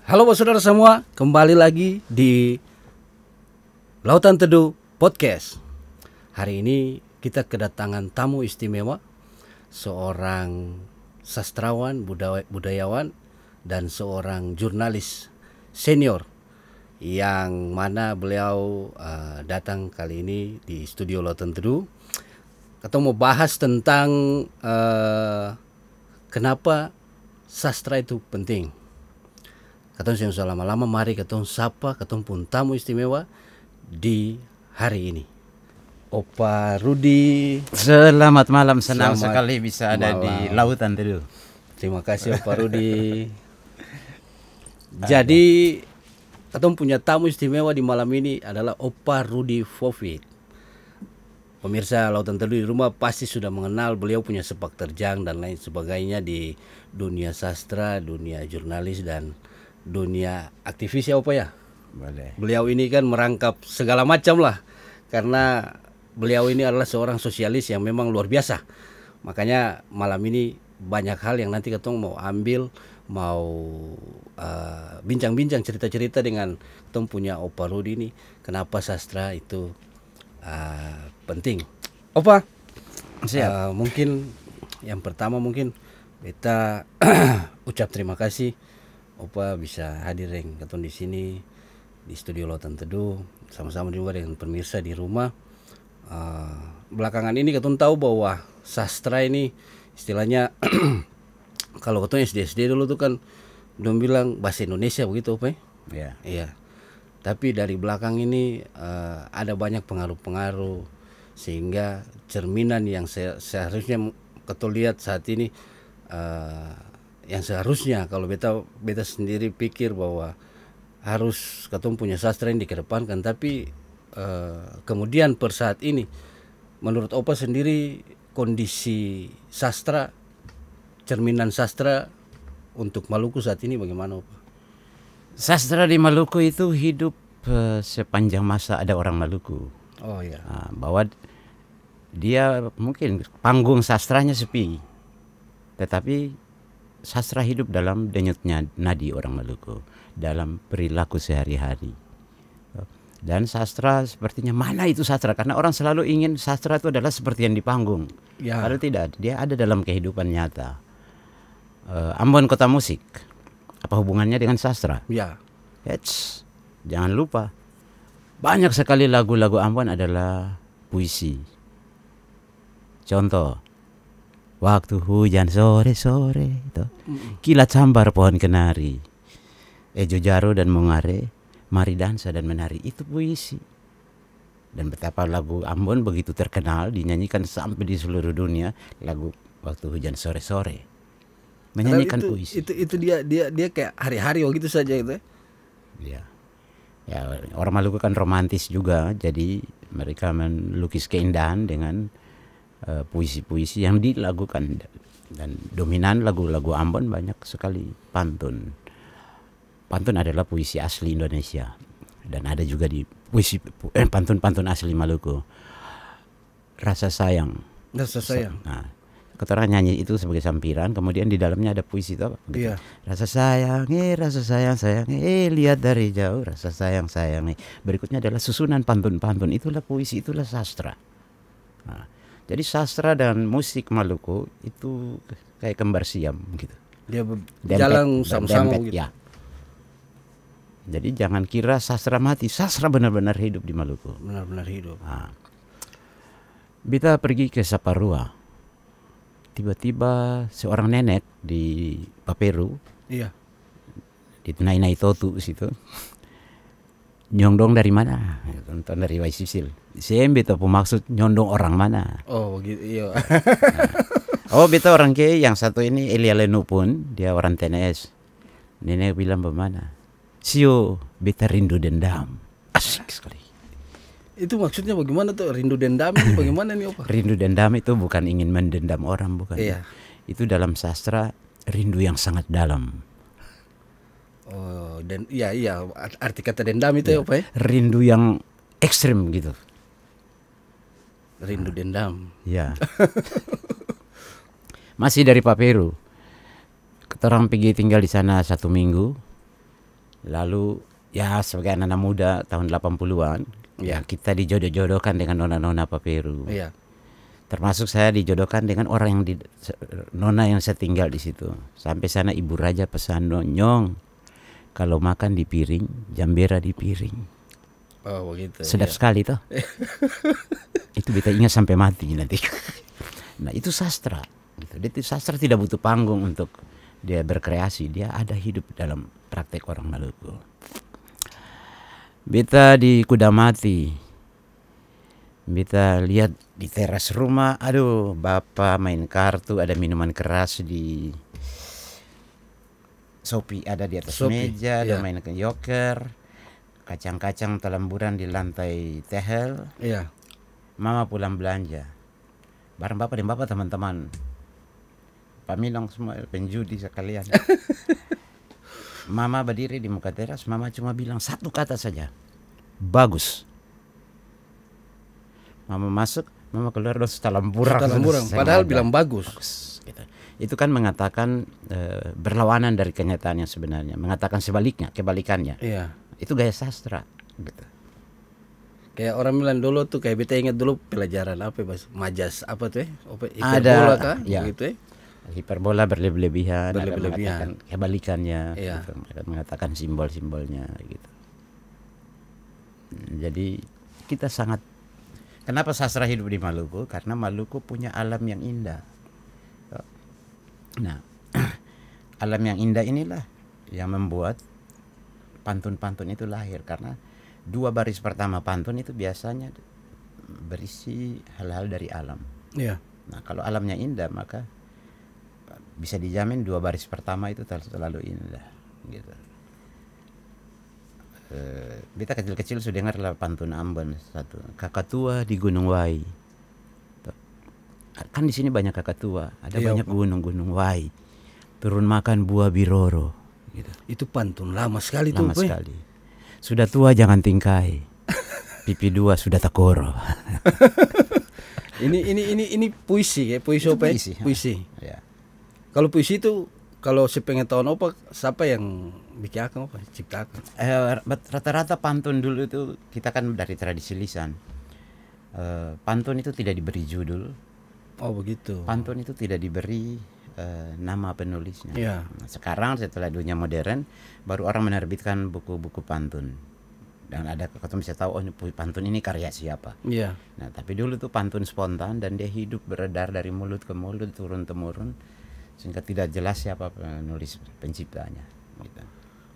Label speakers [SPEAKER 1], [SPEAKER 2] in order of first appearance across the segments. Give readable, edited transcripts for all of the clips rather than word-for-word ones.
[SPEAKER 1] Halo saudara semua, kembali lagi di Lautan Teduh Podcast. Hari ini kita kedatangan tamu istimewa, seorang sastrawan, budayawan, dan seorang jurnalis senior yang mana beliau datang kali ini di studio Lautan Teduh. Kita mau bahas tentang kenapa sastra itu penting. Katong yang sudah lama-lama, mari katong sapa katong pun tamu istimewa di hari ini. Opa Rudi.
[SPEAKER 2] Selamat malam, senang
[SPEAKER 1] Selamat
[SPEAKER 2] sekali bisa ada
[SPEAKER 1] malam.
[SPEAKER 2] di Lautan Teduh.
[SPEAKER 1] Terima kasih Opa Rudi. Jadi katong punya tamu istimewa di malam ini adalah Opa Rudi Fovit. Pemirsa Lautan Teduh di rumah pasti sudah mengenal beliau, punya sepak terjang dan lain sebagainya di dunia sastra, dunia jurnalis, dan dunia aktivis ya Opa ya.
[SPEAKER 2] Boleh.
[SPEAKER 1] Beliau ini kan merangkap segala macam lah, karena beliau ini adalah seorang sosialis yang memang luar biasa. Makanya malam ini banyak hal yang nanti ketong mau ambil, mau bincang-bincang cerita-cerita dengan ketong punya Opa Rudi ini. Kenapa sastra itu penting? Opa,
[SPEAKER 2] Siap.
[SPEAKER 1] mungkin yang pertama mungkin kita ucap terima kasih Opa bisa hadir yang ketong di sini di studio Lautan Teduh, sama-sama juga dengan pemirsa di rumah. Belakangan ini ketong tahu bahwa sastra ini istilahnya kalau ketong SD dulu tuh kan dong bilang bahasa Indonesia begitu Opa.
[SPEAKER 2] Ya.
[SPEAKER 1] Iya. Tapi dari belakang ini ada banyak pengaruh-pengaruh sehingga cerminan yang seharusnya ketong lihat saat ini, yang seharusnya kalau beta sendiri pikir bahwa harus ketemu punya sastra yang dikedepankan, tapi kemudian per saat ini menurut Opa sendiri kondisi sastra, cerminan sastra untuk Maluku saat ini bagaimana Opa?
[SPEAKER 2] Sastra di Maluku itu hidup sepanjang masa ada orang Maluku.
[SPEAKER 1] Oh ya.
[SPEAKER 2] Bahwa dia mungkin panggung sastranya sepi, tetapi sastra hidup dalam denyutnya nadi orang Maluku, dalam perilaku sehari-hari. Dan sastra sepertinya, mana itu sastra? Karena orang selalu ingin sastra itu adalah seperti yang di panggung.
[SPEAKER 1] Ya.
[SPEAKER 2] Padahal tidak, dia ada dalam kehidupan nyata. Ambon kota musik, apa hubungannya dengan sastra?
[SPEAKER 1] Ya.
[SPEAKER 2] Eits, jangan lupa, banyak sekali lagu-lagu Ambon adalah puisi. Contoh, waktu hujan sore-sore itu, kilat sambar pohon kenari, Ejo Jaro dan Mongare, mari dansa dan menari, itu puisi. Dan betapa lagu Ambon begitu terkenal, dinyanyikan sampai di seluruh dunia, lagu waktu hujan sore-sore, menyanyikan puisi.
[SPEAKER 1] Itu dia kayak hari-hari gitu saja itu.
[SPEAKER 2] Ya. Ya, orang Maluku kan romantis juga, jadi mereka melukis keindahan dengan puisi-puisi yang dilakukan, dan dominan lagu-lagu Ambon banyak sekali pantun. Pantun adalah puisi asli Indonesia, dan ada juga di puisi pantun-pantun asli Maluku. Rasa sayang.
[SPEAKER 1] Rasa sayang.
[SPEAKER 2] Nah, keterangan nyanyi itu sebagai sampiran, kemudian di dalamnya ada puisi itu apa?
[SPEAKER 1] Iya.
[SPEAKER 2] Rasa sayang, lihat dari jauh, rasa sayang. Berikutnya adalah susunan pantun-pantun, itulah puisi, itulah sastra. Nah, jadi sastra dan musik Maluku itu kayak kembar siam gitu.
[SPEAKER 1] Dia
[SPEAKER 2] Dempet,
[SPEAKER 1] jalan sama-sama
[SPEAKER 2] dempet,
[SPEAKER 1] gitu.
[SPEAKER 2] ya. Jadi jangan kira sastra mati, sastra benar-benar hidup di Maluku.
[SPEAKER 1] Benar-benar hidup.
[SPEAKER 2] Nah, kita pergi ke Saparua. Tiba-tiba seorang nenek di Paperu,
[SPEAKER 1] Iya.
[SPEAKER 2] di Nai Totu situ, nyondong dari mana? Tonton dari Waisisil. Saya beta maksud nyondong orang mana?
[SPEAKER 1] Oh begitu. Iya.
[SPEAKER 2] Oh beta orang ke yang satu ini Elia Lenu pun, dia orang TNS. Nenek bilang bagaimana? Sio, beta rindu dendam. Asik sekali.
[SPEAKER 1] Itu maksudnya bagaimana tuh, rindu dendam ini bagaimana nih Opa?
[SPEAKER 2] Rindu dendam itu bukan ingin mendendam orang, bukan.
[SPEAKER 1] Iya.
[SPEAKER 2] Itu dalam sastra rindu yang sangat dalam.
[SPEAKER 1] Oh, dan iya arti kata dendam itu ya Opa ya?
[SPEAKER 2] Rindu yang ekstrim gitu.
[SPEAKER 1] Rindu dendam.
[SPEAKER 2] Ya. Masih dari Paperu. Kita orang pergi tinggal di sana 1 minggu. Lalu ya sebagai anak-anak muda tahun 80-an, ya kita dijodoh-jodohkan dengan nona-nona Paperu.
[SPEAKER 1] Iya.
[SPEAKER 2] Termasuk saya dijodohkan dengan orang yang nona yang saya tinggal di situ. Sampai sana ibu raja pesan, "Nyong, kalau makan di piring, jambera di piring."
[SPEAKER 1] Oh begitu.
[SPEAKER 2] Sedap sekali toh. Itu kita ingat sampai mati nanti. Nah itu sastra. Itu sastra tidak butuh panggung untuk dia berkreasi. Dia ada hidup dalam praktek orang Maluku. Beta di Kudamati, beta lihat di teras rumah, aduh bapak main kartu, ada minuman keras di Sopi, ada di atas meja, ada main ke joker, kacang-kacang telemburan di lantai tehel.
[SPEAKER 1] Iya.
[SPEAKER 2] Mama pulang belanja, bareng bapak dan bapak teman-teman, pamilong semua penjudi sekalian. Mama berdiri di muka teras, mama cuma bilang satu kata saja, "Bagus." Mama masuk, mama keluar terus talamburang.
[SPEAKER 1] Padahal bilang bagus.
[SPEAKER 2] Gitu. Itu kan mengatakan berlawanan dari kenyataan yang sebenarnya, mengatakan kebalikannya.
[SPEAKER 1] Iya.
[SPEAKER 2] Itu gaya sastra. Gitu.
[SPEAKER 1] Kayak orang bilang dulu tuh, kayak beta ingat dulu pelajaran apa bahasa majas apa tuh
[SPEAKER 2] Ada
[SPEAKER 1] kah?
[SPEAKER 2] ya.
[SPEAKER 1] Begitu
[SPEAKER 2] Hiperbola berlebihan,
[SPEAKER 1] berlebihan.
[SPEAKER 2] ada kebalikannya,
[SPEAKER 1] Iya.
[SPEAKER 2] gitu. Mengatakan simbol-simbolnya gitu. Jadi kita sangat, kenapa sastra hidup di Maluku? Karena Maluku punya alam yang indah. Nah, alam yang indah inilah yang membuat pantun-pantun itu lahir, karena 2 baris pertama pantun itu biasanya berisi hal-hal dari alam.
[SPEAKER 1] Iya.
[SPEAKER 2] Nah, kalau alamnya indah maka bisa dijamin 2 baris pertama itu terlalu indah gitu. Beta kecil-kecil sudah dengar lah pantun Ambon satu, Kakatua di Gunung Wai. Kan di sini banyak kakatua, ada banyak gunung-gunung Wai. Turun makan buah biroro gitu.
[SPEAKER 1] Itu pantun lama sekali
[SPEAKER 2] Lama
[SPEAKER 1] tuh.
[SPEAKER 2] sekali. Sudah tua jangan tingkai. Pipi 2 sudah takoro.
[SPEAKER 1] Ini puisi ya, puisi apa? Puisi.
[SPEAKER 2] Ya.
[SPEAKER 1] Kalau puisi itu, kalau sepengetahuan apa, siapa yang bikin apa, ciptakan?
[SPEAKER 2] Rata-rata pantun dulu itu kita kan dari tradisi lisan. Pantun itu tidak diberi judul.
[SPEAKER 1] Oh begitu.
[SPEAKER 2] Pantun itu tidak diberi nama penulisnya.
[SPEAKER 1] Iya.
[SPEAKER 2] Nah, sekarang setelah dunia modern, baru orang menerbitkan buku-buku pantun. Dan ada ketemu bisa tahu, oh pantun ini karya siapa.
[SPEAKER 1] Iya.
[SPEAKER 2] Nah tapi dulu tuh pantun spontan dan dia hidup beredar dari mulut ke mulut, turun temurun, sehingga tidak jelas siapa penulis penciptanya. Gitu.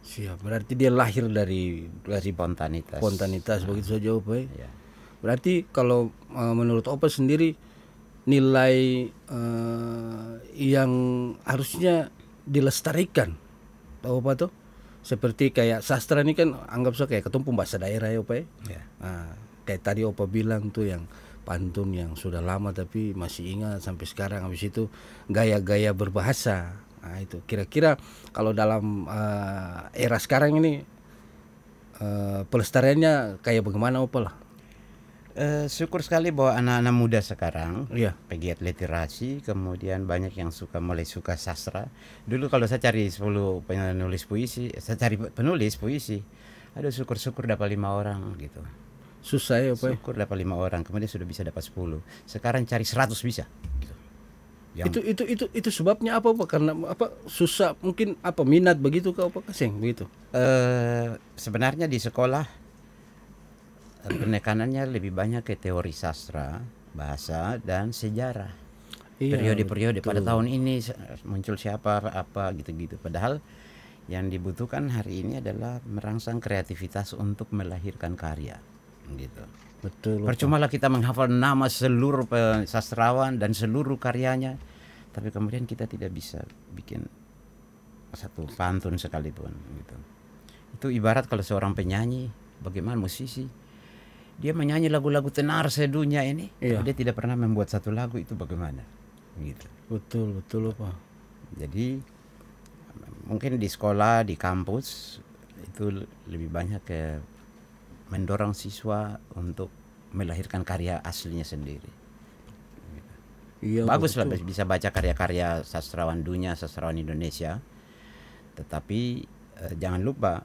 [SPEAKER 1] Siap. Berarti dia lahir dari
[SPEAKER 2] Spontanitas.
[SPEAKER 1] spontanitas begitu saja, Opa.
[SPEAKER 2] Ya.
[SPEAKER 1] Berarti kalau menurut Opa sendiri, nilai yang harusnya dilestarikan, tahu apa tuh? Seperti kayak sastra ini kan anggap saja kayak ketumpung bahasa daerah ya, Opa.
[SPEAKER 2] Ya.
[SPEAKER 1] Nah, kayak tadi Opa bilang tuh yang pantun yang sudah lama tapi masih ingat sampai sekarang. Habis itu gaya-gaya berbahasa. Nah itu kira-kira kalau dalam era sekarang ini pelestariannya kayak bagaimana, Opa lah?
[SPEAKER 2] Syukur sekali bahwa anak-anak muda sekarang pegiat literasi, kemudian banyak yang mulai suka sastra. Dulu kalau saya cari 10 penulis puisi, saya cari penulis puisi, aduh syukur-syukur dapat 5 orang gitu.
[SPEAKER 1] Susah ya, Pak?
[SPEAKER 2] Syukur dapat 5 orang, kemudian sudah bisa dapat 10. Sekarang cari 100 bisa. Gitu.
[SPEAKER 1] Itu sebabnya apa, Pak? Karena apa? Susah, mungkin apa minat begitu kah, Pak Kaseng begitu?
[SPEAKER 2] Sebenarnya di sekolah penekanannya lebih banyak ke teori sastra, bahasa dan sejarah. Periode-periode pada tahun ini muncul siapa apa gitu-gitu. Padahal yang dibutuhkan hari ini adalah merangsang kreativitas untuk melahirkan karya. Gitu.
[SPEAKER 1] Betul.
[SPEAKER 2] Percumalah kita menghafal nama seluruh sastrawan dan seluruh karyanya, tapi kemudian kita tidak bisa bikin satu pantun sekalipun. Gitu. Itu ibarat kalau seorang penyanyi, bagaimana musisi, dia menyanyi lagu-lagu tenar sedunia ini, tapi dia tidak pernah membuat satu lagu, itu bagaimana? Gitu.
[SPEAKER 1] Betul Pak.
[SPEAKER 2] Jadi mungkin di sekolah, di kampus itu lebih banyak ke mendorong siswa untuk melahirkan karya aslinya sendiri. Gitu.
[SPEAKER 1] Iya,
[SPEAKER 2] bagus lah bisa baca karya-karya sastrawan dunia, sastrawan Indonesia. Tetapi jangan lupa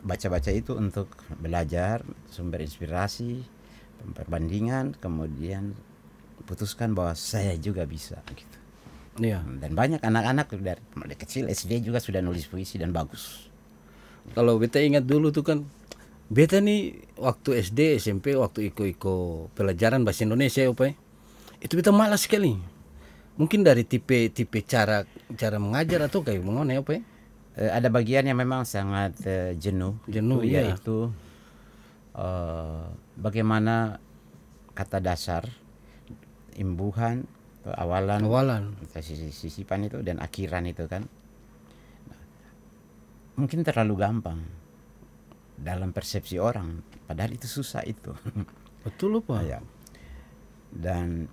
[SPEAKER 2] baca-baca itu untuk belajar, sumber inspirasi, perbandingan, kemudian putuskan bahwa saya juga bisa gitu.
[SPEAKER 1] Iya.
[SPEAKER 2] Dan banyak anak-anak dari mulai kecil SD juga sudah nulis puisi dan bagus.
[SPEAKER 1] Kalau beta ingat dulu tuh kan, beta nih waktu SD, SMP, waktu iko pelajaran bahasa Indonesia ya, Pak. Itu beta malas sekali. Mungkin dari tipe cara mengajar atau kayak gimana ya, Pak?
[SPEAKER 2] Ada bagian yang memang sangat jenuh.
[SPEAKER 1] Jenuh,
[SPEAKER 2] itu,
[SPEAKER 1] iya.
[SPEAKER 2] yaitu bagaimana kata dasar, imbuhan, awalan, sisipan itu dan akhiran itu kan. Mungkin terlalu gampang dalam persepsi orang, padahal itu susah itu.
[SPEAKER 1] Betul loh, Pak.
[SPEAKER 2] Ya. Dan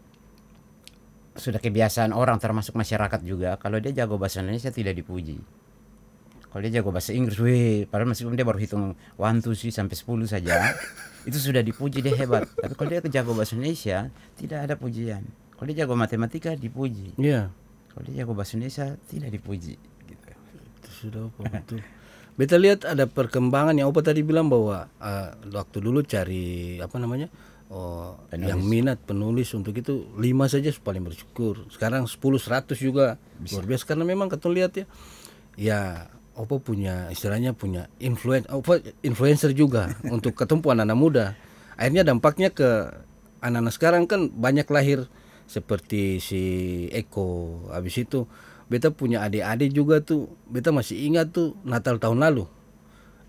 [SPEAKER 2] sudah kebiasaan orang termasuk masyarakat juga, kalau dia jago bahasa Indonesia tidak dipuji. Kalau dia jago bahasa Inggris, padahal meskipun dia baru hitung 1, 2, 3 sampai 10 saja, itu sudah dipuji, dia hebat. Tapi kalau dia jago bahasa Indonesia, tidak ada pujian. Kalau dia jago matematika, dipuji.
[SPEAKER 1] Iya.
[SPEAKER 2] Kalau dia jago bahasa Indonesia, tidak dipuji. Gitu.
[SPEAKER 1] Itu sudah, Pak, betul. Beta lihat ada perkembangan yang Opa tadi bilang bahwa waktu dulu cari apa namanya, yang minat penulis untuk itu 5 saja paling bersyukur. Sekarang 10, 100 juga luar biasa, karena memang kita lihat ya Opa punya istilahnya punya influencer juga untuk ketemu anak-anak muda. Akhirnya dampaknya ke anak-anak sekarang kan banyak lahir seperti si Eko. Habis itu beta punya adik-adik juga tuh, beta masih ingat tuh Natal tahun lalu.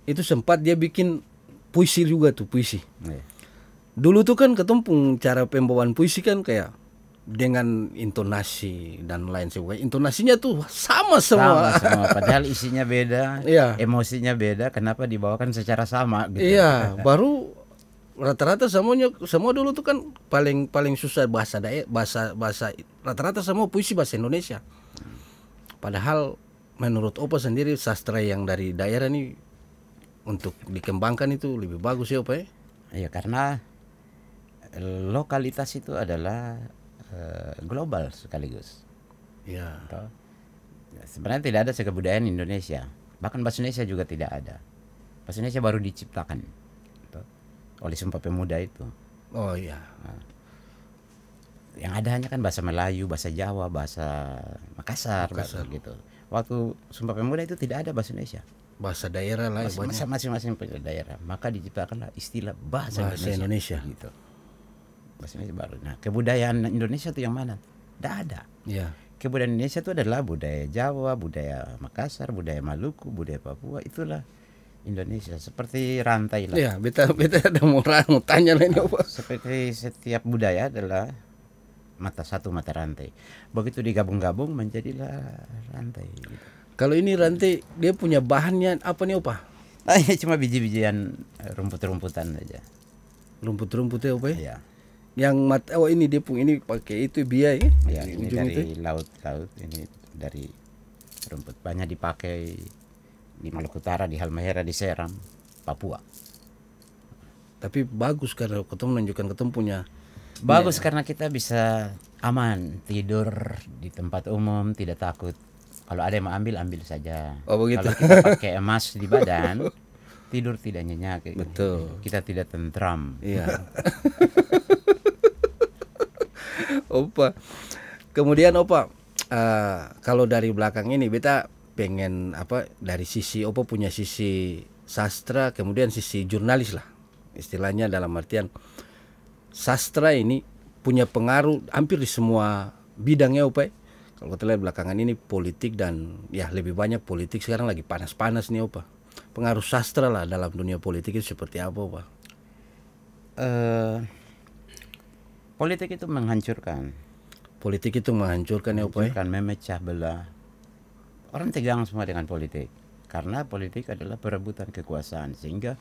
[SPEAKER 1] Itu sempat dia bikin puisi juga tuh, puisi. Dulu tuh kan ketemu cara pembawaan puisi kan kayak dengan intonasi dan lain sebagainya. Intonasinya tuh sama semua.
[SPEAKER 2] Sama. Padahal isinya beda,
[SPEAKER 1] Iya.
[SPEAKER 2] Emosinya beda. Kenapa dibawakan secara sama? Gitu.
[SPEAKER 1] Iya, baru rata-rata semua dulu tuh kan paling susah bahasa rata-rata semua puisi bahasa Indonesia. Padahal menurut Opa sendiri sastra yang dari daerah nih untuk dikembangkan itu lebih bagus ya, Opa ya?
[SPEAKER 2] Iya, karena lokalitas itu adalah global sekaligus.
[SPEAKER 1] Iya.
[SPEAKER 2] Sebenarnya tidak ada sekebudayaan Indonesia. Bahkan bahasa Indonesia juga tidak ada. Bahasa Indonesia baru diciptakan oleh Sumpah Pemuda itu.
[SPEAKER 1] Oh iya.
[SPEAKER 2] Nah, yang ada hanya kan bahasa Melayu, bahasa Jawa, bahasa Makassar. Gitu. Waktu Sumpah Pemuda itu tidak ada bahasa Indonesia.
[SPEAKER 1] Bahasa daerah lah,
[SPEAKER 2] masing-masing daerah. Maka diciptakanlah istilah bahasa Indonesia. Gitu. Bahasa Indonesia baru. Nah, kebudayaan Indonesia itu yang mana? Tidak ada.
[SPEAKER 1] Iya.
[SPEAKER 2] Kebudayaan Indonesia itu adalah budaya Jawa, budaya Makassar, budaya Maluku, budaya Papua. Itulah Indonesia, seperti rantai lah.
[SPEAKER 1] Iya, beta ada mau tanya lah ini, Opa.
[SPEAKER 2] Seperti setiap budaya adalah mata rantai. Begitu digabung-gabung menjadilah rantai. Gitu.
[SPEAKER 1] Kalau ini rantai dia punya bahannya apa nih, Opa?
[SPEAKER 2] Cuma biji-bijian rumput-rumputan saja.
[SPEAKER 1] Rumput-rumputnya, Opa?
[SPEAKER 2] Ya.
[SPEAKER 1] Yang ini dia punya ini pakai itu biaya ya?
[SPEAKER 2] Ya, ini dari laut, ini dari rumput. Banyak dipakai di Maluku Utara, di Halmahera, di Seram, Papua.
[SPEAKER 1] Tapi bagus karena ketemu menunjukkan ketemu punya.
[SPEAKER 2] Bagus karena kita bisa aman tidur di tempat umum, tidak takut. Kalau ada yang mau ambil saja.
[SPEAKER 1] Oh begitu.
[SPEAKER 2] Kalau kita pakai emas di badan, tidur tidak nyenyak.
[SPEAKER 1] Betul.
[SPEAKER 2] Kita tidak tentram.
[SPEAKER 1] Iya. Opa. Kemudian Opa, kalau dari belakang ini beta pengen dari sisi Opa punya sisi sastra, kemudian sisi jurnalis lah. Istilahnya dalam artian sastra ini punya pengaruh hampir di semua bidangnya, Opa. Kalau kita lihat belakangan ini politik dan ya lebih banyak politik sekarang lagi panas-panas nih, Opa. Pengaruh sastra lah dalam dunia politik itu seperti apa, Opa?
[SPEAKER 2] Politik itu menghancurkan.
[SPEAKER 1] Politik itu menghancurkan ya, Opa.
[SPEAKER 2] Memecah belah. Orang tegang semua dengan politik. Karena politik adalah perebutan kekuasaan. Sehingga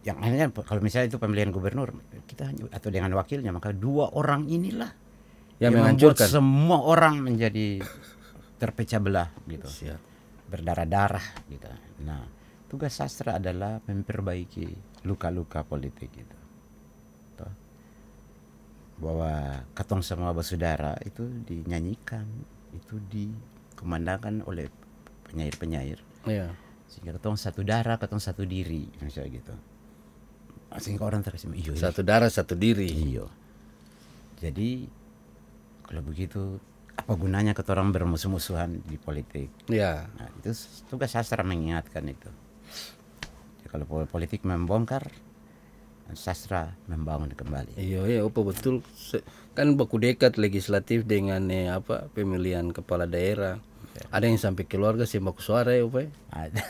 [SPEAKER 2] yang anehnya kalau misalnya itu pemilihan gubernur kita atau dengan wakilnya, maka 2 orang inilah yang menghancurkan semua orang menjadi terpecah belah gitu.
[SPEAKER 1] Siap.
[SPEAKER 2] Berdarah-darah gitu. Nah, tugas sastra adalah memperbaiki luka-luka politik itu. Bahwa katong semua bersaudara itu dinyanyikan, itu dikumandangkan oleh penyair-penyair.
[SPEAKER 1] Iya.
[SPEAKER 2] Sehingga ketong satu darah, ketong satu diri, misalnya gitu. Sehingga orang terkesima, iyo.
[SPEAKER 1] Satu darah satu diri.
[SPEAKER 2] Iyo. Jadi kalau begitu apa gunanya ketorang bermusuh-musuhan di politik?
[SPEAKER 1] Ya.
[SPEAKER 2] Nah, itu tugas sastra mengingatkan itu. Jadi, kalau politik membongkar, sastra membangun kembali.
[SPEAKER 1] Iya, apa betul kan baku dekat legislatif dengan pemilihan kepala daerah. Ada yang sampai keluarga sih baku suara ya, Pak.
[SPEAKER 2] Ada.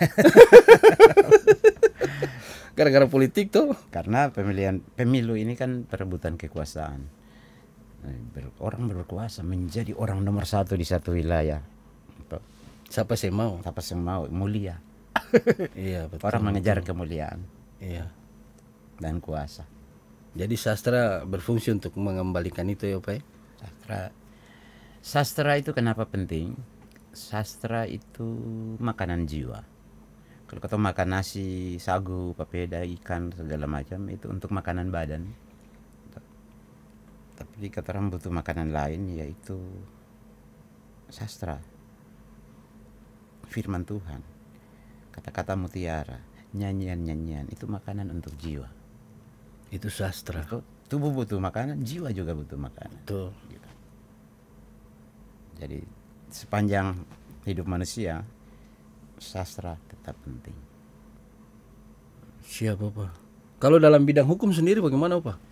[SPEAKER 1] Gara-gara politik tuh.
[SPEAKER 2] Karena pemilu ini kan perebutan kekuasaan. Orang berkuasa menjadi orang nomor satu di satu wilayah.
[SPEAKER 1] Siapa sih mau?
[SPEAKER 2] Siapa yang mau mulia?
[SPEAKER 1] Iya, betul.
[SPEAKER 2] Orang mengejar kemuliaan.
[SPEAKER 1] Iya.
[SPEAKER 2] Dan kuasa.
[SPEAKER 1] Jadi sastra berfungsi untuk mengembalikan itu ya, Pak.
[SPEAKER 2] Sastra itu kenapa penting? Sastra itu makanan jiwa. Kalau kita makan nasi, sagu, papeda, ikan, segala macam itu untuk makanan badan. Tapi kita orang butuh makanan lain, yaitu sastra, firman Tuhan, kata-kata mutiara, nyanyian-nyanyian, itu makanan untuk jiwa.
[SPEAKER 1] Itu sastra.
[SPEAKER 2] Tubuh butuh makanan, jiwa juga butuh makanan.
[SPEAKER 1] Betul.
[SPEAKER 2] Jadi sepanjang hidup manusia, sastra tetap penting.
[SPEAKER 1] Siapa, Pak? Kalau dalam bidang hukum sendiri bagaimana, Pak?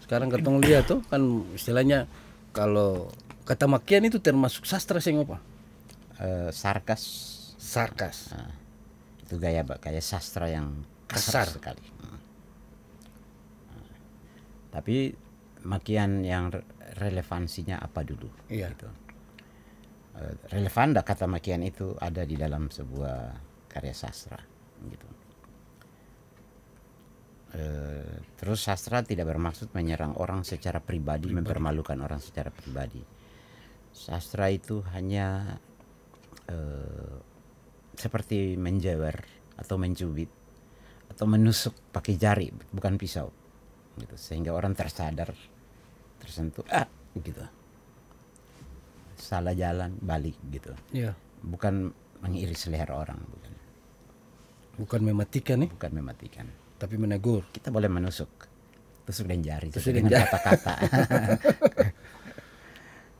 [SPEAKER 1] Sekarang ketong lihat tuh kan istilahnya kalau kata makian itu termasuk sastra sih, Pak?
[SPEAKER 2] Sarkas. Nah, itu gaya sastra yang kasar sekali. Tapi makian yang relevansinya apa dulu?
[SPEAKER 1] Iya.
[SPEAKER 2] Gitu. Relevan dah kata makian itu ada di dalam sebuah karya sastra. Gitu. Terus sastra tidak bermaksud menyerang orang secara pribadi, mempermalukan orang secara pribadi. Sastra itu hanya seperti menjewer atau mencubit atau menusuk pakai jari, bukan pisau. Gitu. Sehingga orang tersadar, tersentuh, gitu. Salah jalan, balik gitu.
[SPEAKER 1] Iya.
[SPEAKER 2] Bukan mengiris leher orang,
[SPEAKER 1] bukan mematikan nih.
[SPEAKER 2] Bukan mematikan.
[SPEAKER 1] Tapi menegur.
[SPEAKER 2] Kita boleh menusuk, tusuk dan jari,
[SPEAKER 1] tusuk
[SPEAKER 2] dengan kata-kata.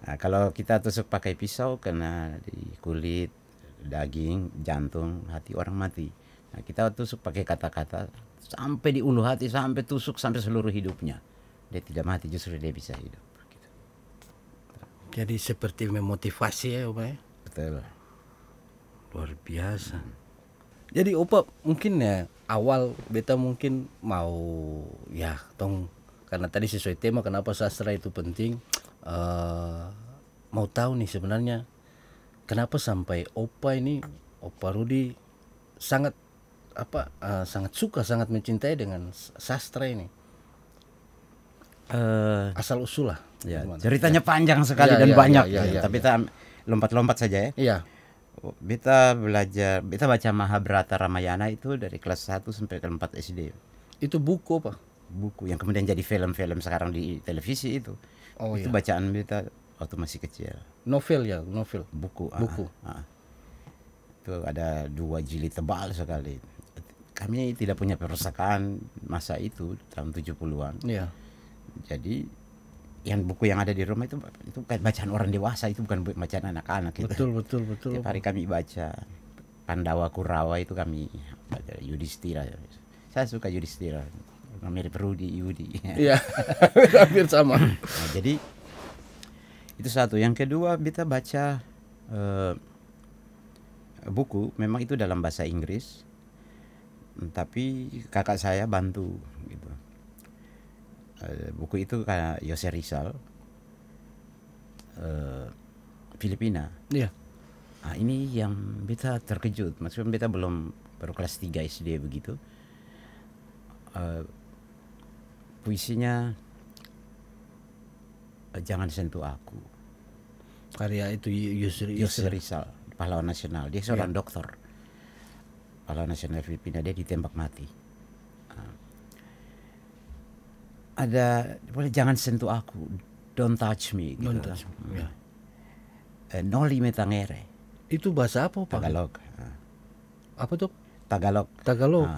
[SPEAKER 2] Nah, kalau kita tusuk pakai pisau kena di kulit, daging, jantung, hati, orang mati. Nah, kita tusuk pakai kata-kata sampai di ulu hati, sampai tusuk sampai seluruh hidupnya. Dia tidak mati, justru dia bisa hidup. Gitu.
[SPEAKER 1] Jadi seperti memotivasi ya, Opa ya.
[SPEAKER 2] Betul.
[SPEAKER 1] Luar biasa. Jadi Opa mungkin ya awal beta mungkin mau ya tong karena tadi sesuai tema kenapa sastra itu penting, mau tahu nih sebenarnya kenapa sampai Opa Rudi sangat sangat suka, sangat mencintai dengan sastra ini. Asal usul lah.
[SPEAKER 2] Ya, ceritanya panjang sekali dan banyak. Tapi kita lompat-lompat saja ya.
[SPEAKER 1] Iya.
[SPEAKER 2] Beta baca Mahabharata Ramayana itu dari kelas 1 sampai kelas 4 SD.
[SPEAKER 1] Itu buku apa?
[SPEAKER 2] Buku yang kemudian jadi film-film sekarang di televisi itu.
[SPEAKER 1] Oh,
[SPEAKER 2] itu bacaan beta waktu masih kecil.
[SPEAKER 1] Novel ya, novel.
[SPEAKER 2] Buku.
[SPEAKER 1] Buku.
[SPEAKER 2] Itu ada 2 jilid tebal sekali. Kami tidak punya perpustakaan masa itu tahun 70-an.
[SPEAKER 1] Iya.
[SPEAKER 2] Jadi yang buku yang ada di rumah itu kan bacaan orang dewasa, itu bukan bacaan anak-anak gitu.
[SPEAKER 1] Betul.
[SPEAKER 2] Tiap hari kami baca Pandawa Kurawa itu kami baca Yudhistira. Saya suka Yudhistira. Mirip Rudi, Yudi.
[SPEAKER 1] Iya. Hampir sama.
[SPEAKER 2] Nah, jadi itu satu. Yang kedua kita baca buku, memang itu dalam bahasa Inggris. Tapi kakak saya bantu gitu. Buku itu kayak Yose Rizal, Filipina.
[SPEAKER 1] Iya.
[SPEAKER 2] Nah, ini yang beta terkejut. Maksudnya beta baru kelas 3 SD begitu. Puisinya Jangan Sentuh Aku.
[SPEAKER 1] Karya itu
[SPEAKER 2] Yose Rizal, pahlawan nasional. Dia seorang dokter. Pahlawan nasional Filipina, dia ditembak mati. Ada boleh Jangan Sentuh Aku, Don't Touch Me gitu.
[SPEAKER 1] Don't touch me. Ya.
[SPEAKER 2] Noli Me Tangere.
[SPEAKER 1] Itu bahasa apa, Pak?
[SPEAKER 2] Tagalog.
[SPEAKER 1] Apa tuh?
[SPEAKER 2] Tagalog.
[SPEAKER 1] Tagalog.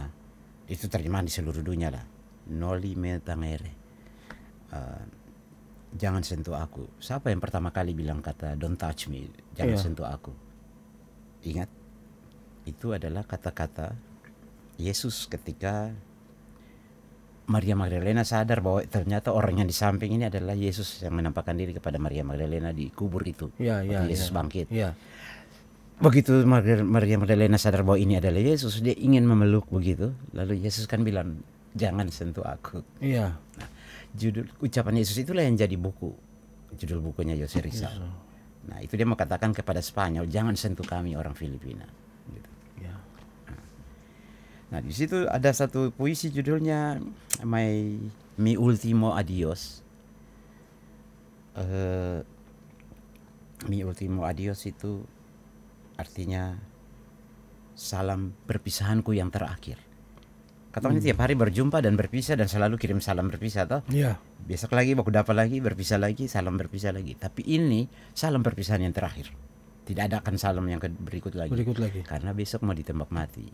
[SPEAKER 2] Itu terjemahan di seluruh dunia lah. Noli me tangere. Jangan sentuh aku. Siapa yang pertama kali bilang kata don't touch me, jangan sentuh aku? Ingat, itu adalah kata-kata Yesus ketika Maria Magdalena sadar bahwa ternyata orang yang di samping ini adalah Yesus yang menampakkan diri kepada Maria Magdalena di kubur itu. Yesus bangkit. Begitu Maria Magdalena sadar bahwa ini adalah Yesus, dia ingin memeluk begitu. Lalu Yesus kan bilang, jangan sentuh aku.
[SPEAKER 1] Iya.
[SPEAKER 2] Nah, judul ucapan Yesus itulah yang jadi buku. Judul bukunya Jose Rizal. Nah, itu dia mau katakan kepada Spanyol, jangan sentuh kami orang Filipina. Gitu. Nah, di situ ada satu puisi judulnya Mi Ultimo Adios. Mi Ultimo Adios itu artinya salam perpisahanku yang terakhir. Katanya tiap hari berjumpa dan berpisah dan selalu kirim salam berpisah toh.
[SPEAKER 1] Iya.
[SPEAKER 2] Besok lagi baku dapat lagi, berpisah lagi, salam berpisah lagi. Tapi ini salam perpisahan yang terakhir. Tidak ada akan salam yang berikut lagi. Karena besok mau ditembak mati.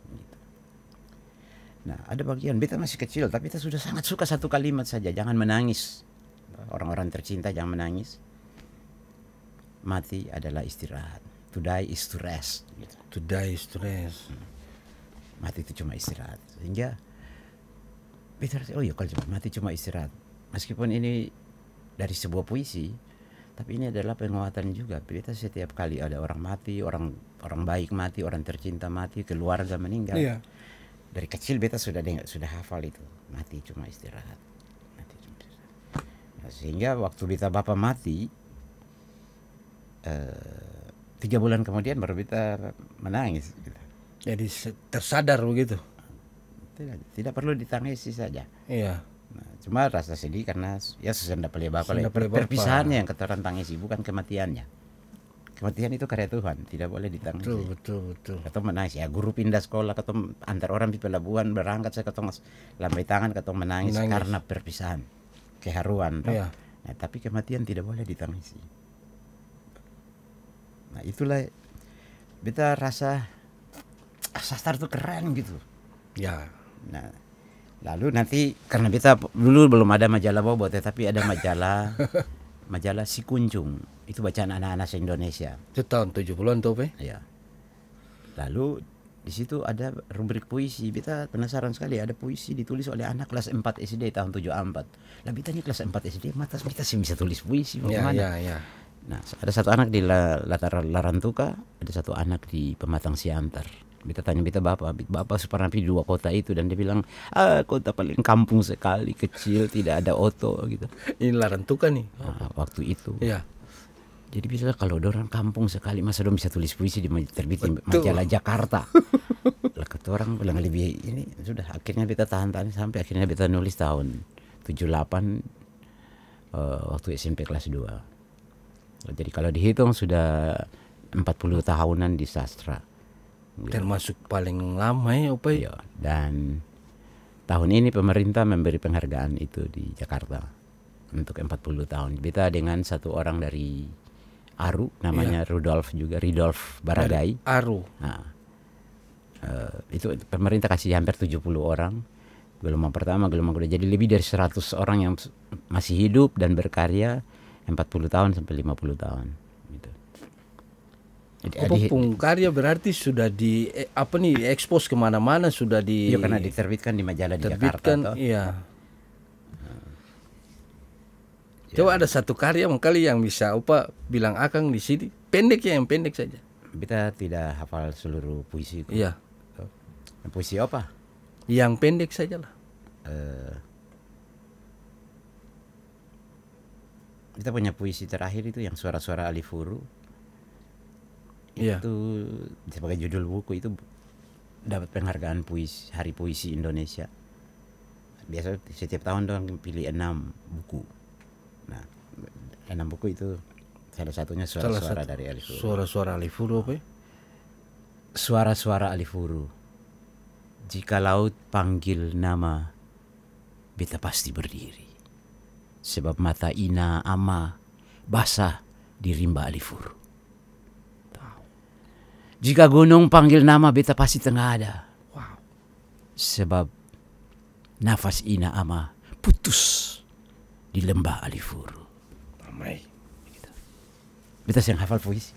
[SPEAKER 2] Gitu. Nah, ada bagian beta masih kecil tapi kita sudah sangat suka satu kalimat saja, jangan menangis. Orang-orang tercinta jangan menangis. Mati adalah istirahat. To die is to rest. Gitu.
[SPEAKER 1] To die is to rest.
[SPEAKER 2] Mati itu cuma istirahat. Sehingga beta rasa, oh ya kalau mati cuma istirahat. Meskipun ini dari sebuah puisi, tapi ini adalah penguatan juga. Beta setiap kali ada orang mati, orang baik mati, orang tercinta mati, keluarga meninggal.
[SPEAKER 1] Iya.
[SPEAKER 2] Dari kecil beta sudah hafal itu. Mati cuma istirahat. Mati cuma istirahat. Nah, sehingga waktu beta bapak mati, 3 bulan kemudian baru beta menangis. Gitu.
[SPEAKER 1] Jadi tersadar begitu.
[SPEAKER 2] Tidak perlu ditangisi saja.
[SPEAKER 1] Iya.
[SPEAKER 2] Nah, cuma rasa sedih karena ya sudah pelih bapak. Perpisahannya yang keteran tangisi, bukan kematiannya. Kematian itu karya Tuhan, tidak boleh ditangisi.
[SPEAKER 1] Betul.
[SPEAKER 2] Ketong menangis ya, guru pindah sekolah, ketong antar orang di pelabuhan berangkat, saya ketong lambai tangan, ketong menangis karena perpisahan, keharuan.
[SPEAKER 1] Iya.
[SPEAKER 2] Nah, tapi kematian tidak boleh ditangisi. Nah, itulah beta rasa sastra itu keren gitu.
[SPEAKER 1] Ya.
[SPEAKER 2] Nah, lalu nanti karena beta dulu belum ada majalah bobot, tapi ada majalah Si Kunjung. Itu bacaan anak-anak se-Indonesia.
[SPEAKER 1] Itu tahun 70-an tuh, Pe?
[SPEAKER 2] Ya. Lalu di situ ada rubrik puisi. Beta penasaran sekali, ada puisi ditulis oleh anak kelas 4 SD tahun 74. Lah beta ini kelas 4 SD, matas beta sih bisa tulis puisi bagaimana?
[SPEAKER 1] Ya.
[SPEAKER 2] Nah, ada satu anak di latar Larantuka, ada satu anak di Pematang Siantar. Beta tanya beta bapak pernah pergi 2 kota itu, dan dia bilang, kota paling kampung sekali, kecil, tidak ada oto gitu.
[SPEAKER 1] Ini Larantuka nih.
[SPEAKER 2] Nah, waktu itu.
[SPEAKER 1] Iya.
[SPEAKER 2] Jadi bisa kalau orang kampung sekali, masa dong bisa tulis puisi di terbitin majalah Jakarta. Lah kata orang bilang lebih ini sudah, akhirnya beta tahan sampai akhirnya beta nulis tahun 78 waktu SMP kelas 2. Jadi kalau dihitung sudah 40 tahunan di sastra.
[SPEAKER 1] Termasuk paling lama ya, Opa.
[SPEAKER 2] Iya. Dan tahun ini pemerintah memberi penghargaan itu di Jakarta untuk 40 tahun. Beta dengan satu orang dari Aru, namanya Ridolf Baragai.
[SPEAKER 1] Aru.
[SPEAKER 2] Nah, itu pemerintah kasih hampir 70 orang. Gelombang pertama, gelombang kedua. Jadi lebih dari 100 orang yang masih hidup dan berkarya 40 tahun sampai 50 tahun. Gitu. Jadi,
[SPEAKER 1] karya berarti sudah ekspos kemana-mana, sudah di.
[SPEAKER 2] Iya, karena diterbitkan di majalah di Jakarta.
[SPEAKER 1] Iya. Coba ada satu karya kali yang bisa Opa bilang akang di sini, pendek ya, yang pendek saja.
[SPEAKER 2] Kita tidak hafal seluruh puisi itu.
[SPEAKER 1] Iya.
[SPEAKER 2] Puisi apa?
[SPEAKER 1] Yang pendek saja lah.
[SPEAKER 2] Kita punya puisi terakhir itu yang Suara-Suara Alifuru.
[SPEAKER 1] Iya.
[SPEAKER 2] Itu sebagai judul buku itu dapat penghargaan puisi, Hari Puisi Indonesia. Biasa setiap tahun dong pilih 6 buku. Nah, 6 buku itu salah satunya Suara-Suara dari Alifuru.
[SPEAKER 1] Suara-Suara Alifuru apa?
[SPEAKER 2] Suara-Suara Alifuru. Jika laut panggil nama, beta pasti berdiri. Sebab mata ina ama basah di rimba Alifuru. Jika gunung panggil nama beta pasti tengah ada.
[SPEAKER 1] Wow.
[SPEAKER 2] Sebab nafas ina ama putus di lembah Alifuru.
[SPEAKER 1] Ramai.
[SPEAKER 2] Beta sering hafal puisi.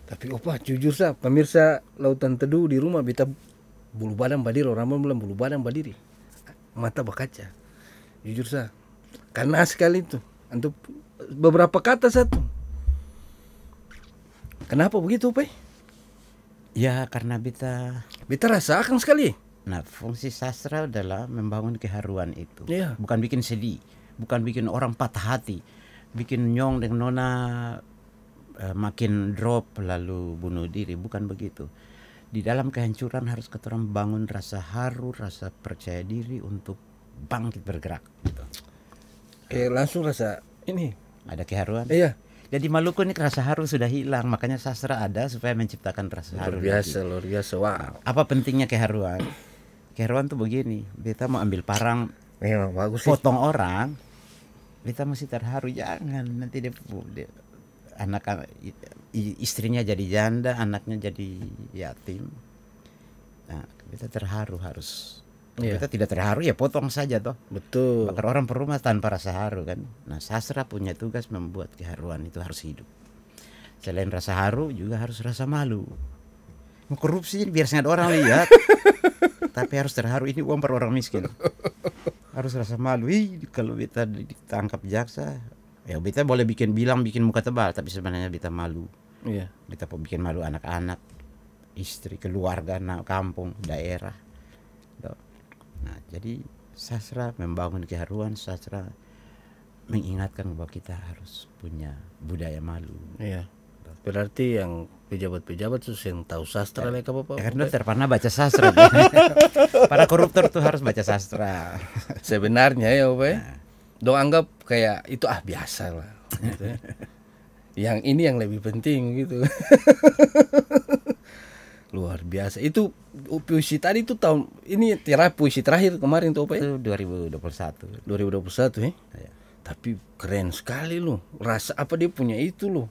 [SPEAKER 1] Tapi opa jujur sa pemirsa Lautan Teduh di rumah beta bulu badan badiri, orang bilang bulu badan badiri. Mata berkaca. Jujur sa. Karena sekali itu. Untuk beberapa kata satu. Kenapa begitu, Pak?
[SPEAKER 2] Ya karena beta
[SPEAKER 1] rasakan sekali.
[SPEAKER 2] Nah, fungsi sastra adalah membangun keharuan itu.
[SPEAKER 1] Iya.
[SPEAKER 2] Bukan bikin sedih, bukan bikin orang patah hati, bikin nyong dengan nona makin drop lalu bunuh diri, bukan begitu. Di dalam kehancuran harus keturun bangun rasa haru, rasa percaya diri untuk bangkit bergerak. Gitu.
[SPEAKER 1] Langsung rasa ini.
[SPEAKER 2] Ada keharuan.
[SPEAKER 1] Iya.
[SPEAKER 2] Jadi Maluku ini rasa haru sudah hilang, makanya sastra ada supaya menciptakan rasa haru.
[SPEAKER 1] Luar biasa, wow.
[SPEAKER 2] Apa pentingnya keharuan? Keharuan tuh begini, beta mau ambil parang,
[SPEAKER 1] Memang bagus sih.
[SPEAKER 2] potong orang, beta mesti terharu, jangan nanti dia anak istrinya jadi janda, anaknya jadi yatim. Nah, beta terharu harus.
[SPEAKER 1] Iya.
[SPEAKER 2] Kita tidak terharu ya potong saja toh.
[SPEAKER 1] Betul.
[SPEAKER 2] Bakar orang per rumah tanpa rasa haru kan. Nah, sastra punya tugas membuat keharuan itu harus hidup. Selain rasa haru juga harus rasa malu. Mau korupsi biar sangat orang lihat. Tapi harus terharu, ini uang per orang miskin. Harus rasa malu. Kalau beta ditangkap jaksa, ya beta boleh bikin muka tebal, tapi sebenarnya beta malu.
[SPEAKER 1] Iya.
[SPEAKER 2] Beta bikin malu anak-anak, istri, keluarga, kampung, daerah. Nah, jadi sastra membangun keharuan, sastra mengingatkan bahwa kita harus punya budaya malu.
[SPEAKER 1] Iya. Berarti yang pejabat-pejabat tuh yang tahu sastra lek apa-apa.
[SPEAKER 2] Karena pernah baca sastra. Para koruptor tuh harus baca sastra.
[SPEAKER 1] Sebenarnya ya, Pak. Dong anggap kayak itu biasa lah. Gitu ya. Yang ini yang lebih penting gitu. Luar biasa. Itu puisi tadi itu tahun ini puisi terakhir kemarin tuh, Pak.
[SPEAKER 2] Itu 2021.
[SPEAKER 1] 2021 ya.
[SPEAKER 2] Ya.
[SPEAKER 1] Tapi keren sekali loh. Rasa apa dia punya itu loh.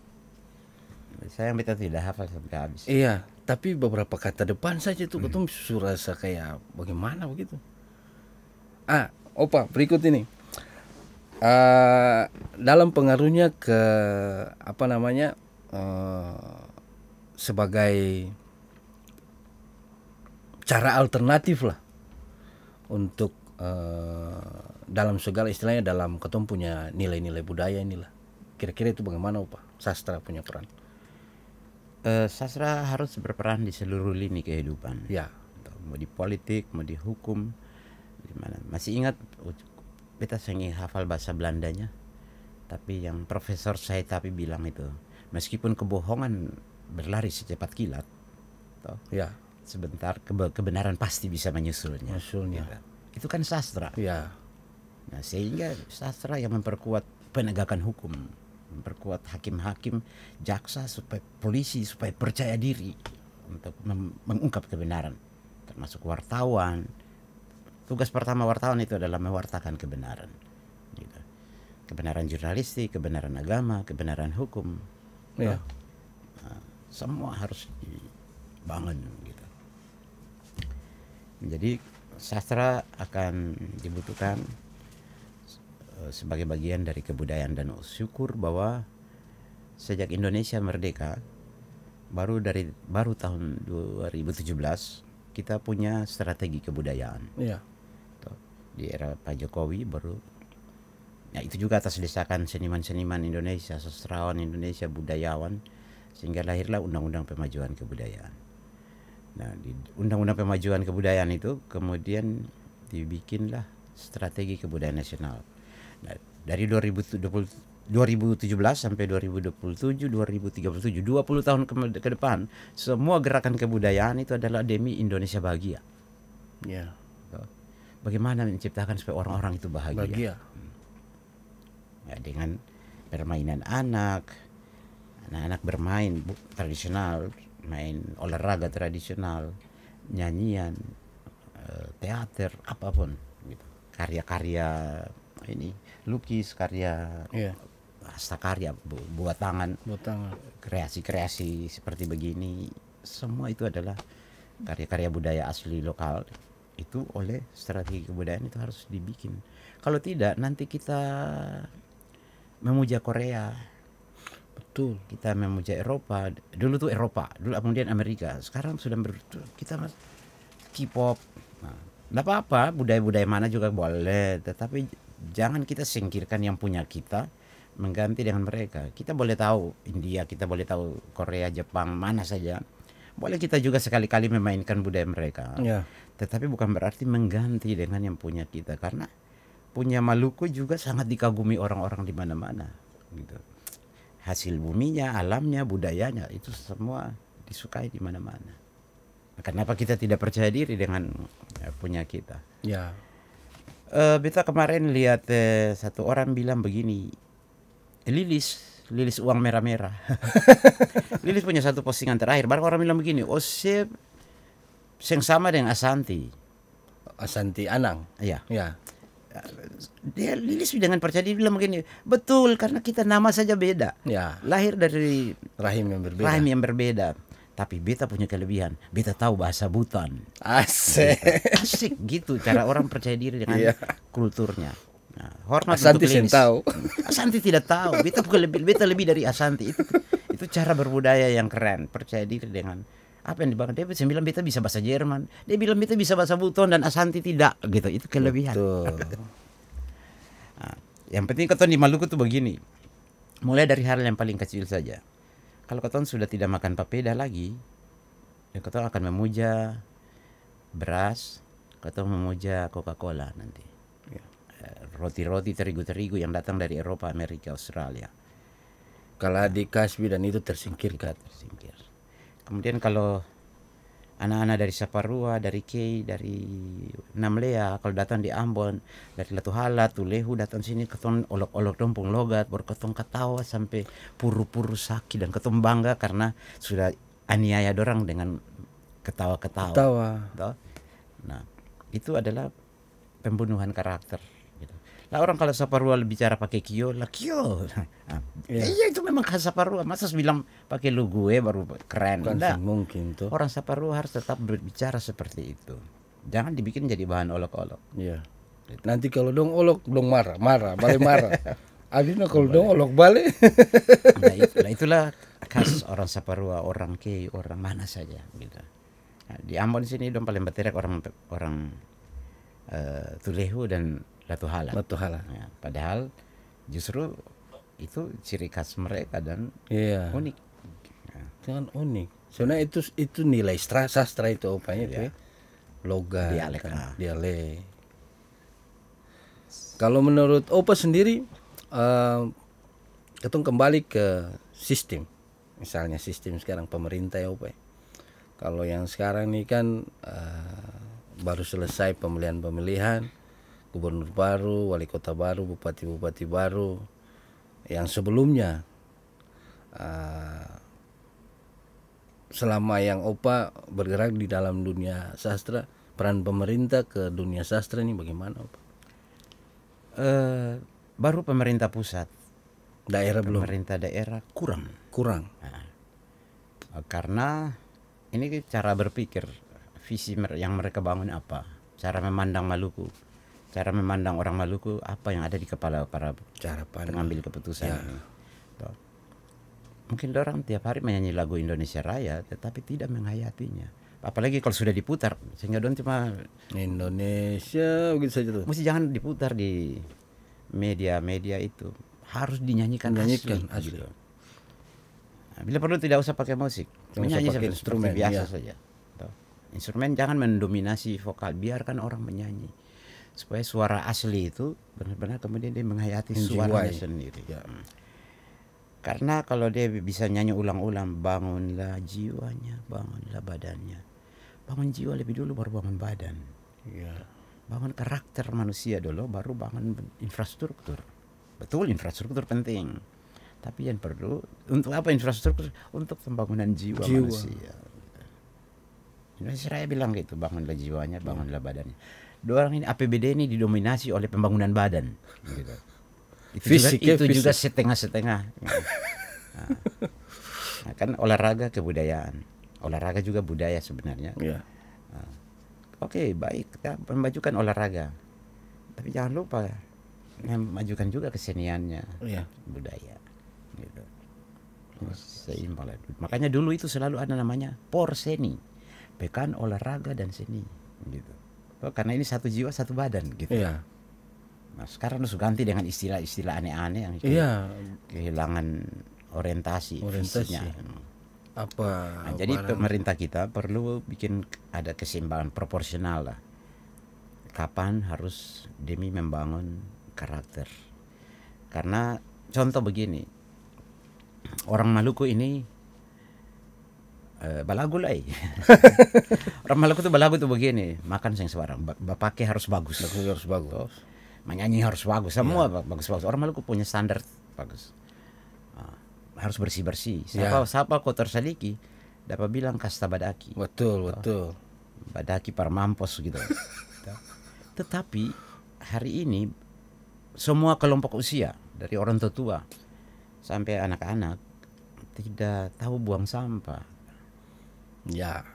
[SPEAKER 2] Saya beta tidak hafal sampai habis.
[SPEAKER 1] Iya, tapi beberapa kata depan saja tuh ketemu rasa kayak bagaimana begitu. Opa, berikut ini. Dalam pengaruhnya ke apa namanya sebagai cara alternatif lah untuk dalam segala istilahnya dalam ketemu punya nilai-nilai budaya inilah. Kira-kira itu bagaimana, Opa? Sastra punya peran.
[SPEAKER 2] Sastra harus berperan di seluruh lini kehidupan.
[SPEAKER 1] Ya.
[SPEAKER 2] Mau di politik, mau di hukum, di mana. Masih ingat beta sering hafal bahasa Belandanya. Tapi yang Profesor Saitapi bilang itu, meskipun kebohongan berlari secepat kilat, toh,
[SPEAKER 1] Ya.
[SPEAKER 2] sebentar kebenaran pasti bisa menyusulnya.
[SPEAKER 1] Menyusulnya.
[SPEAKER 2] Gitu. Itu kan sastra.
[SPEAKER 1] Ya.
[SPEAKER 2] Nah, sehingga sastra yang memperkuat penegakan hukum, memperkuat hakim-hakim, jaksa, supaya polisi supaya percaya diri untuk mengungkap kebenaran, termasuk wartawan. Tugas pertama wartawan itu adalah mewartakan kebenaran, gitu. Kebenaran jurnalistik, kebenaran agama, kebenaran hukum.
[SPEAKER 1] Ya.
[SPEAKER 2] Nah, semua harus dibangun, gitu. Jadi sastra akan dibutuhkan sebagai bagian dari kebudayaan, dan syukur bahwa sejak Indonesia merdeka baru tahun 2017 kita punya strategi kebudayaan.
[SPEAKER 1] Iya.
[SPEAKER 2] Di era Pak Jokowi baru, ya itu juga atas desakan seniman-seniman Indonesia, sastrawan Indonesia, budayawan, sehingga lahirlah Undang-Undang Pemajuan Kebudayaan. Nah, di Undang-Undang Pemajuan Kebudayaan itu kemudian dibikinlah strategi kebudayaan nasional. Nah, dari 2017 sampai 2027, 2037, 20 tahun ke depan, semua gerakan kebudayaan itu adalah demi Indonesia bahagia.
[SPEAKER 1] Ya.
[SPEAKER 2] Bagaimana menciptakan supaya orang-orang itu bahagia?
[SPEAKER 1] Bahagia.
[SPEAKER 2] Ya, dengan permainan anak bermain tradisional, main olahraga tradisional, nyanyian, teater, apapun, gitu. Karya-karya ini, lukis, karya, hasta karya, buat tangan, kreasi-kreasi seperti begini, semua itu adalah karya-karya budaya asli lokal. Itu oleh strategi kebudayaan itu harus dibikin. Kalau tidak nanti kita memuja Korea,
[SPEAKER 1] Betul.
[SPEAKER 2] kita memuja Eropa. Dulu tuh Eropa, dulu kemudian Amerika. Sekarang sudah kita K-pop. Nah, enggak apa-apa, budaya-budaya mana juga boleh, tetapi jangan kita singkirkan yang punya kita mengganti dengan mereka. Kita boleh tahu India, kita boleh tahu Korea, Jepang, mana saja. Boleh kita juga sekali-kali memainkan budaya mereka.
[SPEAKER 1] Ya.
[SPEAKER 2] Tetapi bukan berarti mengganti dengan yang punya kita, karena punya Maluku juga sangat dikagumi orang-orang di mana-mana gitu. Hasil buminya, alamnya, budayanya itu semua disukai di mana-mana. Kenapa kita tidak percaya diri dengan punya kita?
[SPEAKER 1] Ya.
[SPEAKER 2] Beta kemarin lihat satu orang bilang begini, Lilis uang merah-merah. Lilis punya satu postingan terakhir, baru orang bilang begini, oh sep yang sama dengan Asanti.
[SPEAKER 1] Asanti Anang.
[SPEAKER 2] Iya.
[SPEAKER 1] Ya.
[SPEAKER 2] Dia Lilis dengan percaya diri bilang begini, betul, karena kita nama saja beda.
[SPEAKER 1] Ya.
[SPEAKER 2] Lahir dari
[SPEAKER 1] Rahim yang berbeda.
[SPEAKER 2] rahim yang berbeda. Tapi beta punya kelebihan, beta tahu bahasa Buton.
[SPEAKER 1] Asik.
[SPEAKER 2] Asik gitu cara orang percaya diri dengan
[SPEAKER 1] Iya.
[SPEAKER 2] kulturnya. Nah, hormat
[SPEAKER 1] Asanti
[SPEAKER 2] untuk
[SPEAKER 1] sen
[SPEAKER 2] Lilis.
[SPEAKER 1] tahu.
[SPEAKER 2] Asanti tidak tahu. Beta lebih dari Asanti. Itu cara berbudaya yang keren. Percaya diri dengan apa yang dibangun. Dia bilang beta bisa bahasa Jerman. Dia bilang beta bisa bahasa Buton dan Asanti tidak. Gitu. Itu kelebihan.
[SPEAKER 1] Betul.
[SPEAKER 2] Nah, yang penting keton di Maluku tuh begini. Mulai dari hal yang paling kecil saja. Kalau keton sudah tidak makan papeda lagi, ya keton akan memuja beras, keton memuja Coca-Cola nanti. Roti-roti terigu-terigu yang datang dari Eropa, Amerika, Australia.
[SPEAKER 1] Kaladi, Kasbi dan itu tersingkirkan.
[SPEAKER 2] Tersingkir. Kemudian kalau anak-anak dari Saparua, dari Kei, dari Namlea, kalau datang di Ambon, dari Latuhala, Tulehu datang sini, keton olok-olok dompong logat, baru keton ketawa sampai puru-puru sakit, dan keton bangga karena sudah aniaya dorang dengan ketawa-ketawa.
[SPEAKER 1] Tawa.
[SPEAKER 2] Nah, itu adalah pembunuhan karakter. Gitu. Lah orang kalau Saparua bicara pakai kio, lah kio. Nah, iya itu memang khas Saparua. Masa bilang pakai lu gue baru keren.
[SPEAKER 1] Bukan
[SPEAKER 2] Nggak.
[SPEAKER 1] mungkin tuh.
[SPEAKER 2] Orang Saparua harus tetap berbicara seperti itu. Jangan dibikin jadi bahan olok-olok.
[SPEAKER 1] Iya. Nanti kalau dong olok, dong marah, balik marah. Akhirnya kalau dong olok balik.
[SPEAKER 2] Nah, itulah khas orang Saparua, orang Kei, orang mana saja gitu. Nah, di Ambon sini dong paling berteriak orang Tulehu dan Latuhala.
[SPEAKER 1] Latuhala.
[SPEAKER 2] Ya, padahal justru itu ciri khas mereka dan
[SPEAKER 1] Iya.
[SPEAKER 2] unik.
[SPEAKER 1] Jangan unik. Sebenarnya itu nilai sastra itu upaya itu. Ya. Logat,
[SPEAKER 2] Dialek.
[SPEAKER 1] kan, dialek. Kalau menurut Opa sendiri, ketong kembali ke sistem. Misalnya sistem sekarang pemerintah ya Opa. Kalau yang sekarang ini kan baru selesai pemilihan, gubernur baru, wali kota baru, bupati-bupati baru. Yang sebelumnya selama yang Opa bergerak di dalam dunia sastra, peran pemerintah ke dunia sastra ini bagaimana Opa?
[SPEAKER 2] Baru pemerintah pusat,
[SPEAKER 1] Daerah belum?
[SPEAKER 2] pemerintah daerah kurang. Karena ini cara berpikir, visi yang mereka bangun apa, cara memandang Maluku, cara memandang orang Maluku, apa yang ada di kepala para
[SPEAKER 1] Cara pandang.
[SPEAKER 2] pengambil keputusan.
[SPEAKER 1] Ya.
[SPEAKER 2] Ini. Tuh. Mungkin orang tiap hari menyanyi lagu Indonesia Raya, tetapi tidak menghayatinya. Apalagi kalau sudah diputar, sehingga don cuma
[SPEAKER 1] Indonesia begitu saja tuh.
[SPEAKER 2] mesti jangan diputar di media-media itu, harus dinyanyikan
[SPEAKER 1] Dinyanyikan
[SPEAKER 2] asli.
[SPEAKER 1] asli.
[SPEAKER 2] Gitu. Nah, bila perlu tidak usah pakai musik,
[SPEAKER 1] Tidak usah
[SPEAKER 2] menyanyi
[SPEAKER 1] pakai
[SPEAKER 2] seperti
[SPEAKER 1] instrumen,
[SPEAKER 2] biasa
[SPEAKER 1] ya.
[SPEAKER 2] saja. Tuh. Instrumen jangan mendominasi vokal, biarkan orang menyanyi supaya suara asli itu benar-benar kemudian dia menghayati suaranya
[SPEAKER 1] Menjiwai.
[SPEAKER 2] sendiri.
[SPEAKER 1] Ya.
[SPEAKER 2] Karena kalau dia bisa nyanyi ulang-ulang, bangunlah jiwanya, bangunlah badannya. Bangun jiwa lebih dulu baru bangun badan.
[SPEAKER 1] Ya.
[SPEAKER 2] Bangun karakter manusia dulu baru bangun infrastruktur. Betul, infrastruktur penting. Tapi yang perlu untuk apa infrastruktur? Untuk pembangunan jiwa. Manusia. Indonesia Raya bilang gitu, bangunlah jiwanya, bangunlah badannya. Dua orang ini APBD ini didominasi oleh pembangunan badan. Gitu. Itu juga setengah-setengah. Nah, kan olahraga kebudayaan, olahraga juga budaya sebenarnya.
[SPEAKER 1] Iya.
[SPEAKER 2] Oke, baik, kita memajukan olahraga, tapi jangan lupa memajukan juga keseniannya,
[SPEAKER 1] Iya.
[SPEAKER 2] budaya, gitu. Seimbang lah. Makanya dulu itu selalu ada namanya Porseni, Pekan Olahraga dan Seni, gitu. Karena ini satu jiwa satu badan, gitu.
[SPEAKER 1] Iya.
[SPEAKER 2] Nah, sekarang harus ganti dengan istilah-istilah aneh-aneh yang
[SPEAKER 1] Iya.
[SPEAKER 2] kehilangan orientasi. Fisiknya.
[SPEAKER 1] Apa?
[SPEAKER 2] Jadi pemerintah kita perlu bikin ada keseimbangan proporsional lah. Kapan harus demi membangun karakter. Karena contoh begini, orang Maluku ini balagu lah. Orang Maluku tuh balagu tuh begini, makan sing sebarang, bapake harus bagus.
[SPEAKER 1] Harus bagus.
[SPEAKER 2] Menyanyi harus bagus, semua bagus-bagus. Orang Maluku punya standar bagus. Harus bersih-bersih. Siapa kotor sadiki dapat bilang kasta badaki.
[SPEAKER 1] Betul.
[SPEAKER 2] Badaki para mampus gitu. Tetapi hari ini semua kelompok usia dari orang tua sampai anak-anak tidak tahu buang sampah.
[SPEAKER 1] Ya.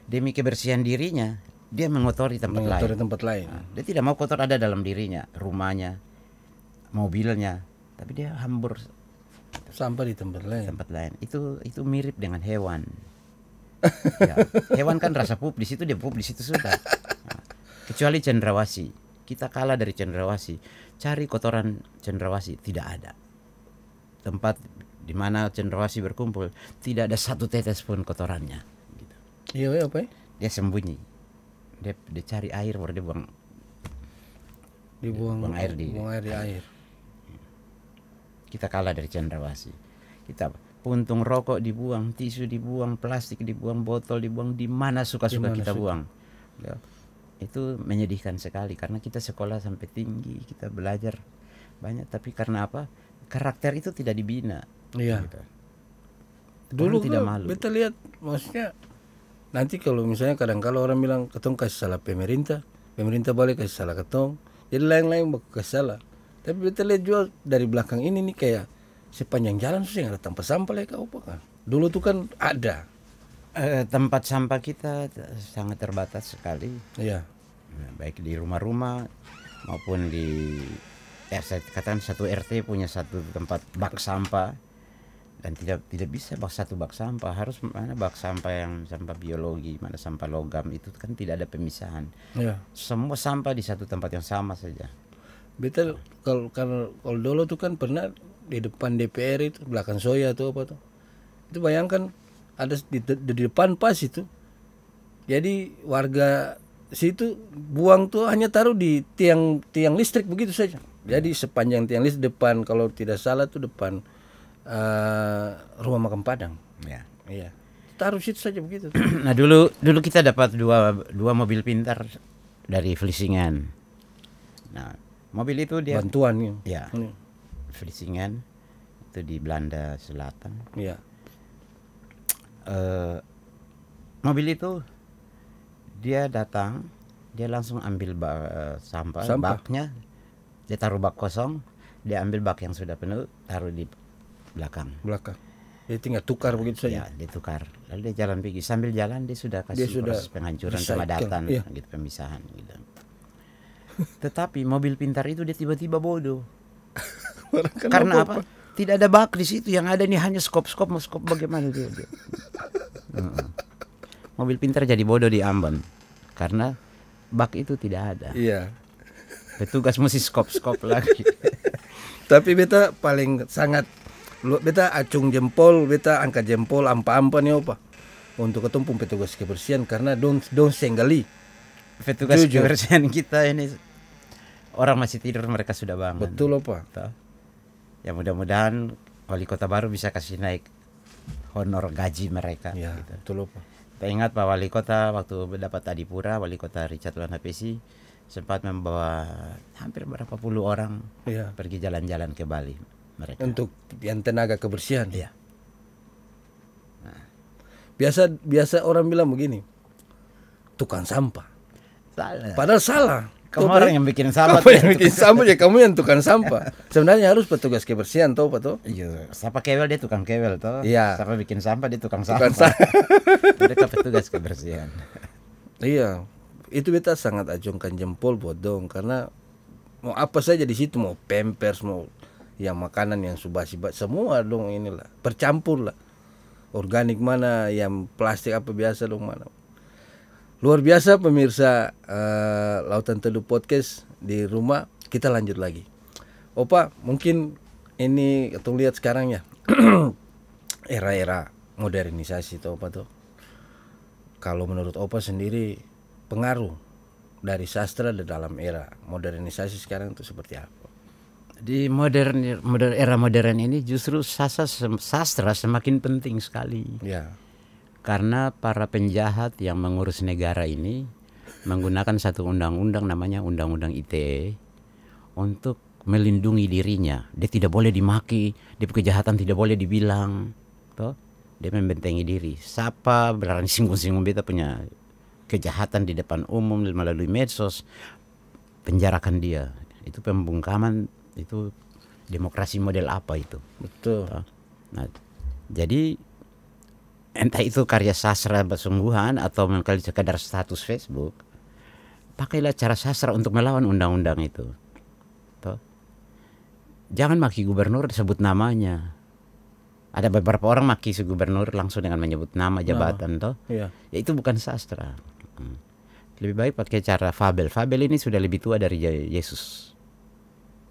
[SPEAKER 2] Demi kebersihan dirinya, dia mengotori tempat lain. Dia tidak mau kotor ada dalam dirinya, rumahnya, mobilnya, tapi dia hambur
[SPEAKER 1] sampah di tempat lain.
[SPEAKER 2] Itu mirip dengan hewan. Ya, hewan kan rasa pup di situ, dia pup di situ sudah. Nah, kecuali cendrawasih, kita kalah dari cendrawasih. Cari kotoran cendrawasih, tidak ada. Tempat di mana cendrawasih berkumpul, tidak ada satu tetes pun kotorannya. Gitu.
[SPEAKER 1] Iya, apa ya?
[SPEAKER 2] Dia sembunyi. Dia cari air, baru dia buang air di
[SPEAKER 1] air.
[SPEAKER 2] Kita kalah dari cendrawasih. Kita puntung rokok dibuang, tisu dibuang, plastik dibuang, botol dibuang, di mana suka-suka kita buang. Ya. Itu menyedihkan sekali karena kita sekolah sampai tinggi, kita belajar banyak, tapi karena apa? Karakter itu tidak dibina.
[SPEAKER 1] Iya.
[SPEAKER 2] Gitu.
[SPEAKER 1] Dulu
[SPEAKER 2] tidak malu.
[SPEAKER 1] Kita lihat, maksudnya nanti kalau misalnya kadang-kala orang bilang ketong kasih salah pemerintah balik kasih salah ketong, jadi lain-lain kasih salah. Tapi kita lihat juga dari belakang ini nih kayak sepanjang jalan susah ada tempat sampah lah kau kan. Dulu tuh kan ada.
[SPEAKER 2] Tempat sampah kita sangat terbatas sekali.
[SPEAKER 1] Iya.
[SPEAKER 2] Baik di rumah-rumah maupun di saya katakan satu RT punya satu tempat bak sampah dan tidak bisa satu bak sampah, harus mana bak sampah yang sampah biologi, mana sampah logam, itu kan tidak ada pemisahan.
[SPEAKER 1] Iya.
[SPEAKER 2] Semua sampah di satu tempat yang sama saja.
[SPEAKER 1] Betul. Kalau dulu tuh kan pernah di depan DPR itu belakang Soya tuh apa tuh, itu bayangkan ada di depan pas itu, jadi warga situ buang tuh hanya taruh di tiang listrik begitu saja. Jadi sepanjang tiang listrik depan, kalau tidak salah tuh depan rumah makan Padang.
[SPEAKER 2] Ya.
[SPEAKER 1] Iya. Taruh situ saja begitu.
[SPEAKER 2] Nah dulu kita dapat dua mobil pintar dari Vlissingen. Nah mobil itu dia
[SPEAKER 1] bantuan
[SPEAKER 2] ya. Vlissingen itu di Belanda Selatan.
[SPEAKER 1] Iya.
[SPEAKER 2] Mobil itu dia datang, dia langsung ambil sampah, baknya, dia taruh bak kosong, dia ambil bak yang sudah penuh, taruh di belakang. Dia
[SPEAKER 1] tinggal tukar begitu saja.
[SPEAKER 2] Ya, ditukar. Lalu dia jalan pergi. Sambil jalan dia sudah kasih proses penghancuran, pemadatan, gitu, pemisahan, gitu. Tetapi mobil pintar itu dia tiba-tiba bodoh. Karena apa? Tidak ada bak di situ, yang ada ini hanya skop bagaimana dia. Mobil pintar jadi bodoh di Ambon karena bak itu tidak ada.
[SPEAKER 1] Iya.
[SPEAKER 2] Petugas mesti skop lagi.
[SPEAKER 1] Tapi beta paling sangat beta acung jempol, beta angkat jempol ampa-ampa nih apa untuk ketemu petugas kebersihan karena don't senggali.
[SPEAKER 2] Petugas kebersihan kita ini orang masih tidur, mereka sudah bangun.
[SPEAKER 1] Betul apa?
[SPEAKER 2] Ya mudah-mudahan wali kota baru bisa kasih naik honor gaji mereka.
[SPEAKER 1] Ya,
[SPEAKER 2] gitu.
[SPEAKER 1] betul apa?
[SPEAKER 2] Kita ingat Pak Wali Kota waktu mendapat Adipura, Wali Kota Richard Lanapesi sempat membawa hampir berapa puluh orang pergi jalan-jalan ke Bali mereka.
[SPEAKER 1] Untuk yang tenaga kebersihan.
[SPEAKER 2] Iya.
[SPEAKER 1] Nah. Biasa orang bilang begini, tukang sampah.
[SPEAKER 2] Salah.
[SPEAKER 1] Padahal salah.
[SPEAKER 2] Kamu orang yang bikin sampah.
[SPEAKER 1] Kamu yang bikin sampah ya, kamu yang tukang sampah. Sebenarnya harus petugas kebersihan toh, Pak toh.
[SPEAKER 2] Iya, siapa kewel dia tukang kewel toh.
[SPEAKER 1] Iya.
[SPEAKER 2] Siapa bikin sampah dia tukang
[SPEAKER 1] Tukang
[SPEAKER 2] sampah. Mereka petugas kebersihan.
[SPEAKER 1] Iya, itu beta sangat acungkan jempol buat dong, karena mau apa saja di situ, mau pampers, mau yang makanan yang subasi, semua dong inilah bercampur lah. Organik mana, yang plastik apa biasa dong mana. Luar biasa pemirsa Lautan Teduh Podcast di rumah. Kita lanjut lagi. Opa, mungkin ini kita lihat sekarang ya era-era modernisasi tuh Opa tuh. Kalau menurut Opa sendiri pengaruh dari sastra dalam era modernisasi sekarang itu seperti apa?
[SPEAKER 2] Di era modern ini justru sastra semakin penting sekali.
[SPEAKER 1] Ya.
[SPEAKER 2] Karena para penjahat yang mengurus negara ini menggunakan satu undang-undang namanya Undang-Undang ITE untuk melindungi dirinya. Dia tidak boleh dimaki, dia kejahatan tidak boleh dibilang. Toh? Dia membentengi diri. Siapa berani singgung-singgung beta punya kejahatan di depan umum melalui medsos, penjarakan dia. Itu pembungkaman, itu demokrasi model apa itu?
[SPEAKER 1] Betul.
[SPEAKER 2] Nah, jadi entah itu karya sastra bersungguhan atau mungkin sekadar status Facebook, pakailah cara sastra untuk melawan undang-undang itu. Toh? Jangan maki gubernur sebut namanya. Ada beberapa orang maki si gubernur langsung dengan menyebut nama jabatan, toh?
[SPEAKER 1] Iya.
[SPEAKER 2] Ya itu bukan sastra. Lebih baik pakai cara fabel. Fabel ini sudah lebih tua dari Yesus.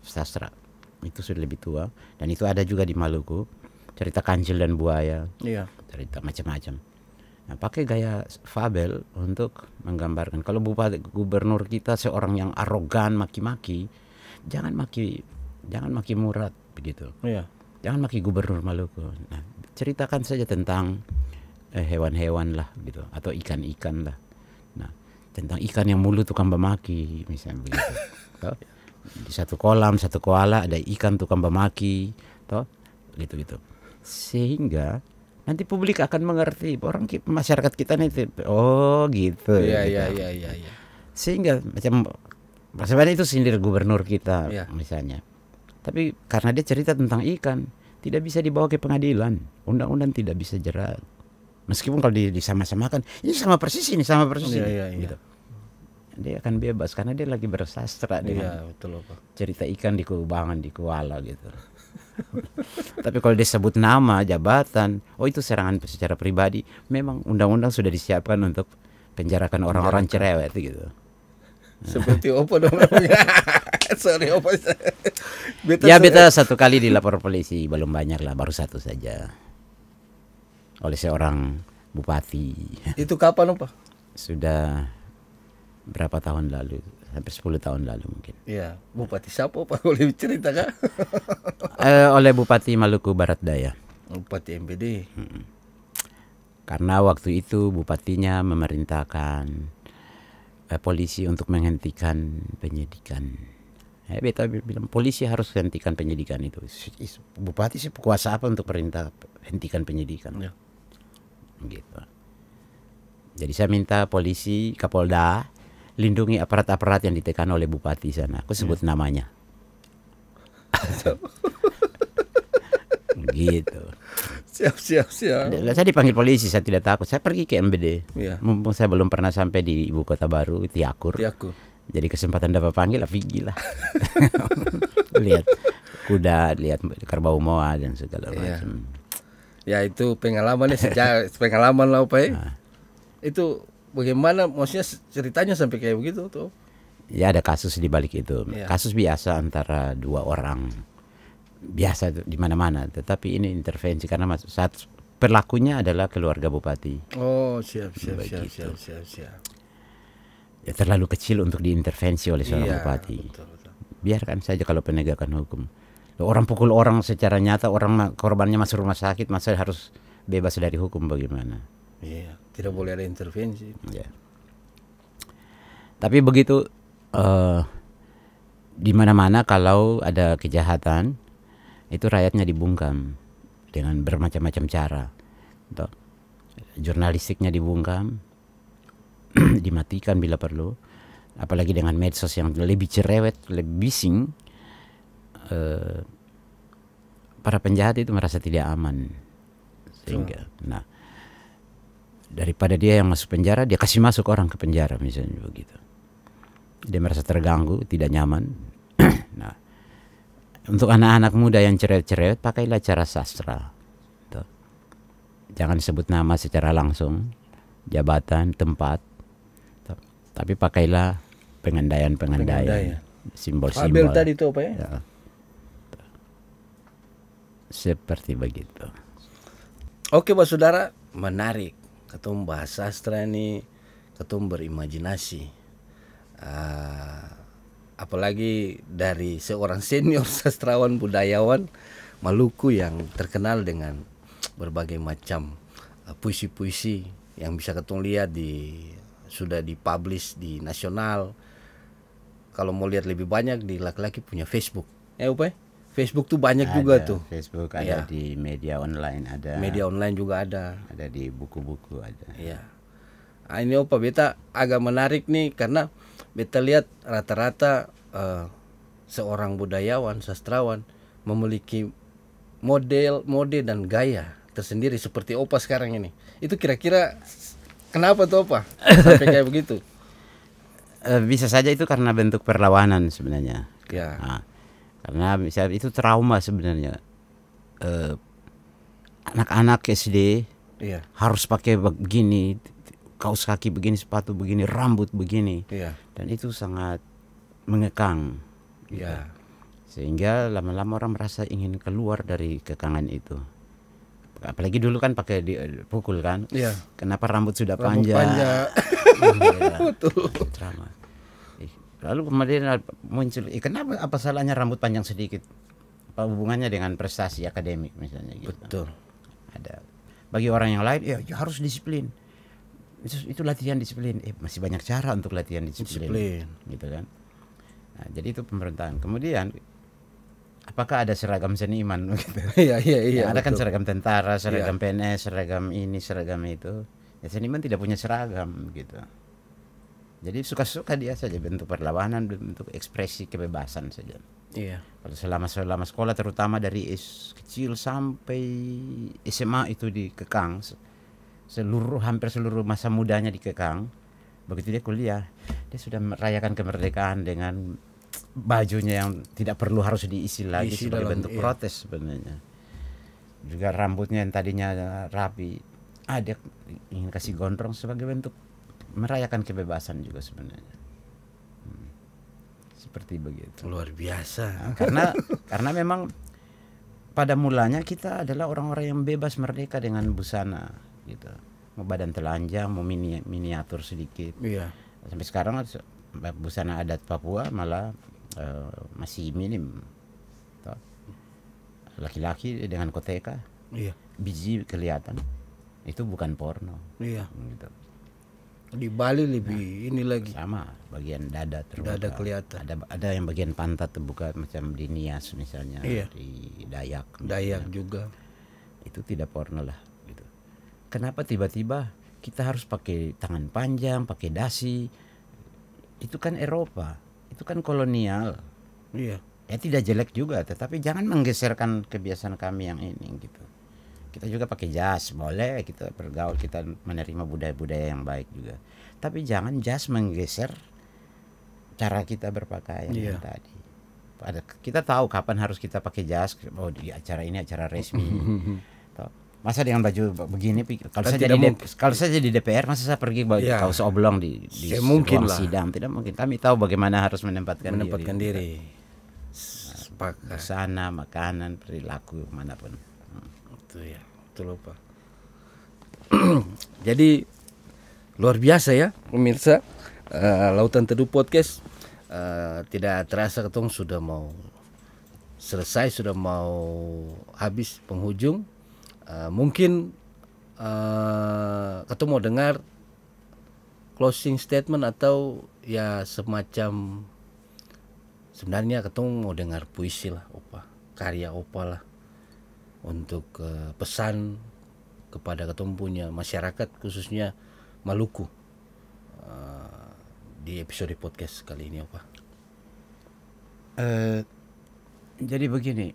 [SPEAKER 2] Sastra itu sudah lebih tua, dan itu ada juga di Maluku. Cerita kancil dan buaya.
[SPEAKER 1] Iya.
[SPEAKER 2] Cerita macam-macam. Nah, pakai gaya fabel untuk menggambarkan. Kalau bupati gubernur kita seorang yang arogan maki-maki, jangan maki Murad begitu.
[SPEAKER 1] Iya.
[SPEAKER 2] Jangan maki gubernur Maluku. Nah, ceritakan saja tentang hewan-hewan lah gitu, atau ikan-ikan lah. Nah, tentang ikan yang mulut tukang memaki misalnya begitu. Toh? Di satu kolam, satu koala ada ikan tukang memaki, toh? Gitu-gitu. Sehingga nanti publik akan mengerti, orang masyarakat kita nih, oh gitu.
[SPEAKER 1] Iya.
[SPEAKER 2] Sehingga macam sebenarnya itu sindir gubernur kita misalnya. Tapi karena dia cerita tentang ikan, tidak bisa dibawa ke pengadilan. Undang-undang tidak bisa jerat. Meskipun kalau disama-samakan, ini sama persis ini. Gitu. Dia akan bebas karena dia lagi bersastra dengan
[SPEAKER 1] betul, Pak.
[SPEAKER 2] cerita ikan di kubangan, di kuala gitu. Tapi kalau disebut nama, jabatan, oh itu serangan secara pribadi. Memang undang-undang sudah disiapkan untuk penjarakan orang-orang cerewet gitu.
[SPEAKER 1] Seperti apa dong? Sorry, apa?
[SPEAKER 2] Beta satu kali dilapor polisi, belum banyak lah, baru satu saja. Oleh seorang bupati.
[SPEAKER 1] Itu kapan, Pak?
[SPEAKER 2] Sudah berapa tahun lalu? Hampir 10 tahun lalu mungkin.
[SPEAKER 1] Iya, Bupati siapa Pak? Boleh cerita kah?
[SPEAKER 2] Oleh Bupati Maluku Barat Daya.
[SPEAKER 1] Bupati MPD.
[SPEAKER 2] Karena waktu itu bupatinya memerintahkan polisi untuk menghentikan penyidikan. Beta bilang polisi harus hentikan penyidikan itu. Bupati sih kuasa apa untuk perintah hentikan penyidikan?
[SPEAKER 1] Ya.
[SPEAKER 2] Gitu. Jadi saya minta polisi, Kapolda, lindungi aparat-aparat yang ditekan oleh bupati sana. Aku sebut namanya. Gitu.
[SPEAKER 1] Siap.
[SPEAKER 2] Saya dipanggil polisi, saya tidak takut. Saya pergi ke MBD.
[SPEAKER 1] Iya.
[SPEAKER 2] Mumpung saya belum pernah sampai di ibu kota baru, Tiakur. Jadi kesempatan dapat panggil, pergi lah. Lihat kuda, lihat kerbau moa dan segala macam.
[SPEAKER 1] Ya itu pengalamannya pengalaman lah Pak. Itu bagaimana, maksudnya ceritanya sampai kayak begitu tuh?
[SPEAKER 2] Ya ada kasus di balik itu. Kasus biasa antara dua orang. Biasa di mana-mana, tetapi ini intervensi karena saat pelakunya adalah keluarga bupati.
[SPEAKER 1] Oh, siap.
[SPEAKER 2] Ya terlalu kecil untuk diintervensi oleh seorang bupati.
[SPEAKER 1] Betul.
[SPEAKER 2] Biarkan saja kalau penegakan hukum. Orang pukul orang secara nyata, orang korbannya masuk rumah sakit, masa harus bebas dari hukum bagaimana?
[SPEAKER 1] Iya, tidak boleh ada intervensi.
[SPEAKER 2] Ya. Tapi begitu di mana-mana kalau ada kejahatan, itu rakyatnya dibungkam dengan bermacam-macam cara. Jurnalistiknya dibungkam, dimatikan bila perlu. apalagi dengan medsos yang lebih cerewet, lebih bising, para penjahat itu merasa tidak aman. Sehingga, nah, daripada dia yang masuk penjara, dia kasih masuk orang ke penjara misalnya begitu. Dia merasa terganggu, tidak nyaman. Nah, untuk anak-anak muda yang cerewet-cerewet, pakailah cara sastra. Tuh. Jangan sebut nama secara langsung, jabatan, tempat, tuh. Tapi pakailah pengandaian, simbol-simbol.
[SPEAKER 1] Fabel tadi itu apa ya?
[SPEAKER 2] Ya. Seperti begitu.
[SPEAKER 1] Oke Pak Saudara, menarik. Ketum bahas sastra ini, ketum berimajinasi. Apalagi dari seorang senior sastrawan budayawan Maluku yang terkenal dengan berbagai macam puisi-puisi yang bisa ketum lihat sudah dipublish di nasional. Kalau mau lihat lebih banyak di laki-laki punya Facebook. Upay? Facebook tuh banyak juga tuh.
[SPEAKER 2] Facebook ada, di media online ada.
[SPEAKER 1] Media online juga ada.
[SPEAKER 2] Ada di buku-buku ada.
[SPEAKER 1] Iya. Nah, ini Opa beta agak menarik nih karena beta lihat rata-rata seorang budayawan, sastrawan memiliki mode dan gaya tersendiri seperti Opa sekarang ini. Itu kira-kira kenapa tuh Opa sampai kayak begitu?
[SPEAKER 2] Bisa saja itu karena bentuk perlawanan sebenarnya.
[SPEAKER 1] Ya.
[SPEAKER 2] Nah, karena itu trauma sebenarnya. Anak-anak SD harus pakai begini, kaos kaki begini, sepatu begini, rambut begini. Dan itu sangat mengekang. Gitu. Sehingga lama-lama orang merasa ingin keluar dari kekangan itu. Apalagi dulu kan pakai dipukul kan. Kenapa rambut sudah panjang?
[SPEAKER 1] Betul.
[SPEAKER 2] Trauma. Lalu kemudian muncul, kenapa apa salahnya rambut panjang sedikit? Apa hubungannya dengan prestasi akademik misalnya gitu.
[SPEAKER 1] Betul.
[SPEAKER 2] Ada. Bagi orang yang lain, ya harus disiplin. Itu latihan disiplin. Masih banyak cara untuk latihan disiplin. Gitu kan. Nah, jadi itu pemerintahan. Kemudian apakah ada seragam seniman gitu?
[SPEAKER 1] Iya.
[SPEAKER 2] Ada kan seragam tentara, seragam PNS, seragam ini, seragam itu. Ya, seniman tidak punya seragam gitu. Jadi suka-suka dia saja, bentuk perlawanan, bentuk ekspresi kebebasan saja.
[SPEAKER 1] Iya.
[SPEAKER 2] Kalau selama sekolah terutama dari kecil sampai SMA itu dikekang, hampir seluruh masa mudanya dikekang. Begitu dia kuliah, dia sudah merayakan kemerdekaan dengan bajunya yang tidak perlu harus diisi lagi sebagai bentuk protes sebenarnya. Juga rambutnya yang tadinya rapi, dia ingin kasih gondrong sebagai bentuk merayakan kebebasan juga sebenarnya. Seperti begitu.
[SPEAKER 1] Luar biasa.
[SPEAKER 2] Nah, karena memang pada mulanya kita adalah orang-orang yang bebas merdeka dengan busana gitu. Mau badan telanjang, mau miniatur sedikit. Sampai sekarang busana adat Papua malah masih minim. Laki-laki dengan koteka, biji kelihatan. Itu bukan porno. Gitu.
[SPEAKER 1] Di Bali lebih ini lagi
[SPEAKER 2] sama, bagian dada terbuka.
[SPEAKER 1] Dada kelihatan.
[SPEAKER 2] Ada yang bagian pantat terbuka macam di Nias misalnya, di Dayak
[SPEAKER 1] juga.
[SPEAKER 2] Itu tidak porno lah gitu. Kenapa tiba-tiba kita harus pakai tangan panjang, pakai dasi? Itu kan Eropa, itu kan kolonial. Ya tidak jelek juga, tetapi jangan menggeserkan kebiasaan kami yang ini gitu. Kita juga pakai jas, boleh kita bergaul, kita menerima budaya-budaya yang baik juga. Tapi jangan jas menggeser cara kita berpakaian yang tadi. Kita tahu kapan harus kita pakai jas. Oh, di acara ini acara resmi. Masa dengan baju begini? Kalau saya di DPR, masa saya pergi baju kaos oblong di ruang sidang? Tidak mungkin. Kami tahu bagaimana harus menempatkan diri. Busana, makanan, perilaku manapun.
[SPEAKER 1] Itu lupa. Jadi luar biasa ya pemirsa, Lautan Teduh Podcast. Tidak terasa ketong sudah mau selesai, sudah mau habis penghujung. Mungkin ketong mau dengar closing statement atau ya semacam, sebenarnya ketong mau dengar puisi lah Opa, karya Opa lah, untuk pesan kepada ketemu punya masyarakat khususnya Maluku, di episode podcast kali ini, Opa?
[SPEAKER 2] Jadi begini,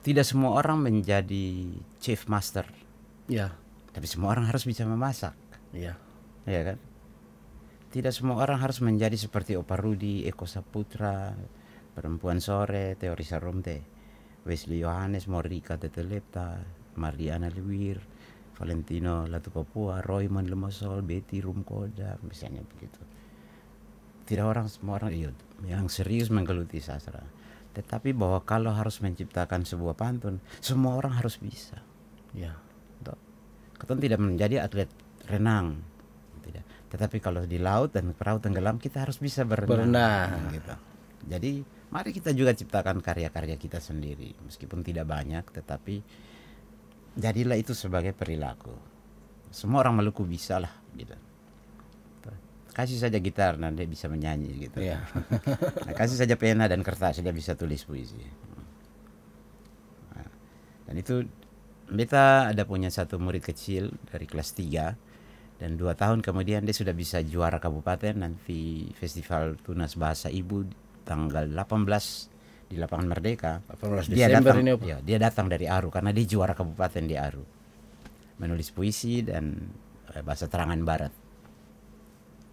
[SPEAKER 2] tidak semua orang menjadi chief master,
[SPEAKER 1] Ya,
[SPEAKER 2] tapi semua orang harus bisa memasak,
[SPEAKER 1] ya,
[SPEAKER 2] ya kan? Tidak semua orang harus menjadi seperti Opa Rudi, Eko Saputra, Perempuan Sore, Teori Saromte, Wesley Yohanes, Morika Teteleta, Mariana Lewir, Valentino Latu Papua, Royman Lemosol, Betty Rumkoda, misalnya begitu. Tidak semua orang yang serius menggeluti sastra. Tetapi bahwa kalau harus menciptakan sebuah pantun, semua orang harus bisa.
[SPEAKER 1] ya,
[SPEAKER 2] Kita tidak menjadi atlet renang, tidak. Tetapi kalau di laut dan perahu tenggelam, kita harus bisa berenang. Gitu. Jadi mari kita juga ciptakan karya-karya kita sendiri, meskipun tidak banyak, tetapi jadilah itu sebagai perilaku. Semua orang Maluku bisa lah, gitu. Kasih saja gitar, nanti dia bisa menyanyi, gitu.
[SPEAKER 1] ya.
[SPEAKER 2] Nah, kasih saja pena dan kertas, dia bisa tulis puisi. Nah, dan itu beta ada punya satu murid kecil dari kelas 3, dan 2 tahun kemudian dia sudah bisa juara kabupaten nanti Festival Tunas Bahasa Ibu tanggal 18 di Lapangan Merdeka.
[SPEAKER 1] 18
[SPEAKER 2] Dia
[SPEAKER 1] Desember
[SPEAKER 2] datang,
[SPEAKER 1] ini, Opa?
[SPEAKER 2] ya, dia datang dari Aru karena dia juara kabupaten di Aru. Menulis puisi dan bahasa Terangan Barat.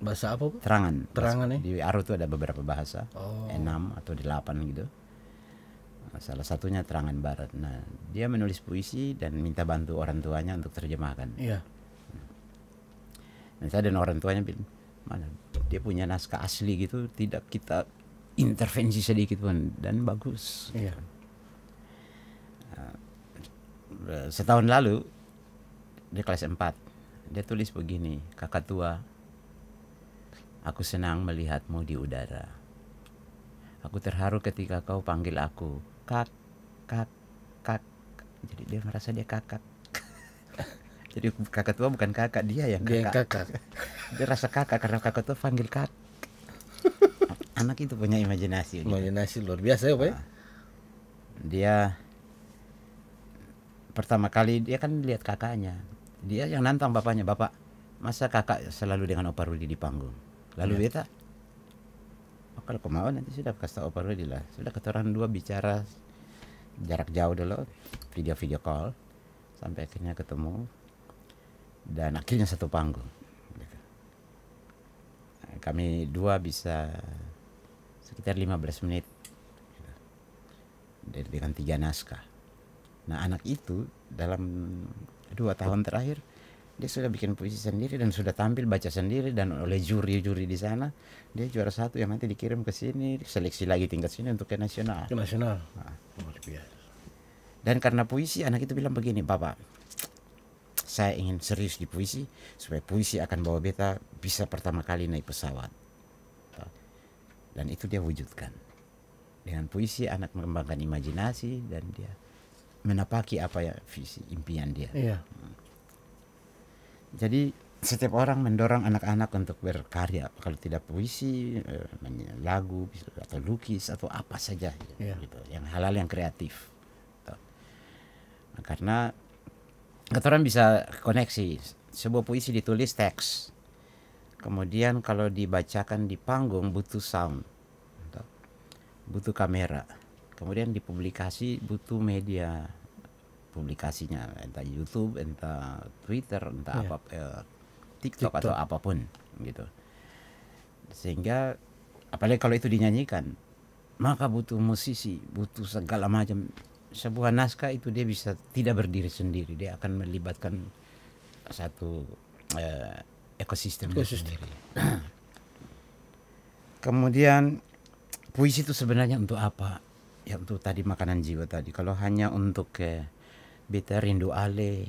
[SPEAKER 1] Bahasa apa, Pak?
[SPEAKER 2] Terangan
[SPEAKER 1] ya?
[SPEAKER 2] di Aru itu ada beberapa bahasa,
[SPEAKER 1] Oh.
[SPEAKER 2] 6 atau 8 gitu. Salah satunya Terangan Barat. Nah, dia menulis puisi dan minta bantu orang tuanya untuk terjemahkan.
[SPEAKER 1] Iya.
[SPEAKER 2] Dan saya dan orang tuanya bilang, mana dia punya naskah asli gitu, tidak kita intervensi sedikit pun, dan bagus.
[SPEAKER 1] Iya.
[SPEAKER 2] Setahun lalu dia kelas 4, dia tulis begini, kakak tua, aku senang melihatmu di udara. Aku terharu ketika kau panggil aku kak, kak, kak. Jadi dia merasa dia kakak. Jadi kakak tua bukan kakak, dia yang
[SPEAKER 1] Dia yang
[SPEAKER 2] kakak.
[SPEAKER 1] kakak.
[SPEAKER 2] Dia rasa kakak karena kakak tua panggil kak. Anak itu punya imajinasi.
[SPEAKER 1] Imajinasi luar biasa ya, Pak? Ya?
[SPEAKER 2] Dia pertama kali dia kan lihat kakaknya. Dia yang nantang bapaknya, bapak, masa kakak selalu dengan Opa Rudi di panggung? Lalu beta, oh, kalau kau mau nanti sudah kasih tahu Opa Rudi lah. Sudah ketoran dua bicara jarak jauh dulu, video call, sampai akhirnya ketemu dan akhirnya satu panggung. Gitu. Nah, kami dua bisa sekitar 15 menit dengan 3 naskah. Nah, anak itu dalam 2 tahun terakhir dia sudah bikin puisi sendiri dan sudah tampil baca sendiri, dan oleh juri-juri di sana dia juara 1 yang nanti dikirim ke sini, seleksi lagi tingkat sini untuk ke nasional.
[SPEAKER 1] Ke nasional.
[SPEAKER 2] Nah.
[SPEAKER 1] Luar biasa.
[SPEAKER 2] Dan karena puisi, anak itu bilang begini, Bapak, saya ingin serius di puisi supaya puisi akan bawa beta bisa pertama kali naik pesawat. Dan itu dia wujudkan. Dengan puisi anak mengembangkan imajinasi dan dia menapaki apa ya visi impian dia.
[SPEAKER 1] Iya.
[SPEAKER 2] Jadi setiap orang mendorong anak-anak untuk berkarya. Kalau tidak puisi, lagu atau lukis atau apa saja, gitu. Yang hal-hal yang kreatif. Nah, karena orang bisa koneksi. Sebuah puisi ditulis teks. Kemudian kalau dibacakan di panggung butuh sound, butuh kamera. Kemudian dipublikasi butuh media publikasinya, entah YouTube, entah Twitter, entah TikTok atau apapun gitu. Sehingga apalagi kalau itu dinyanyikan, maka butuh musisi, butuh segala macam. Sebuah naskah itu dia bisa tidak berdiri sendiri, dia akan melibatkan satu ekosistem sendiri. Kemudian puisi itu sebenarnya untuk apa? Ya untuk tadi makanan jiwa tadi. Kalau hanya untuk beta rindu ale,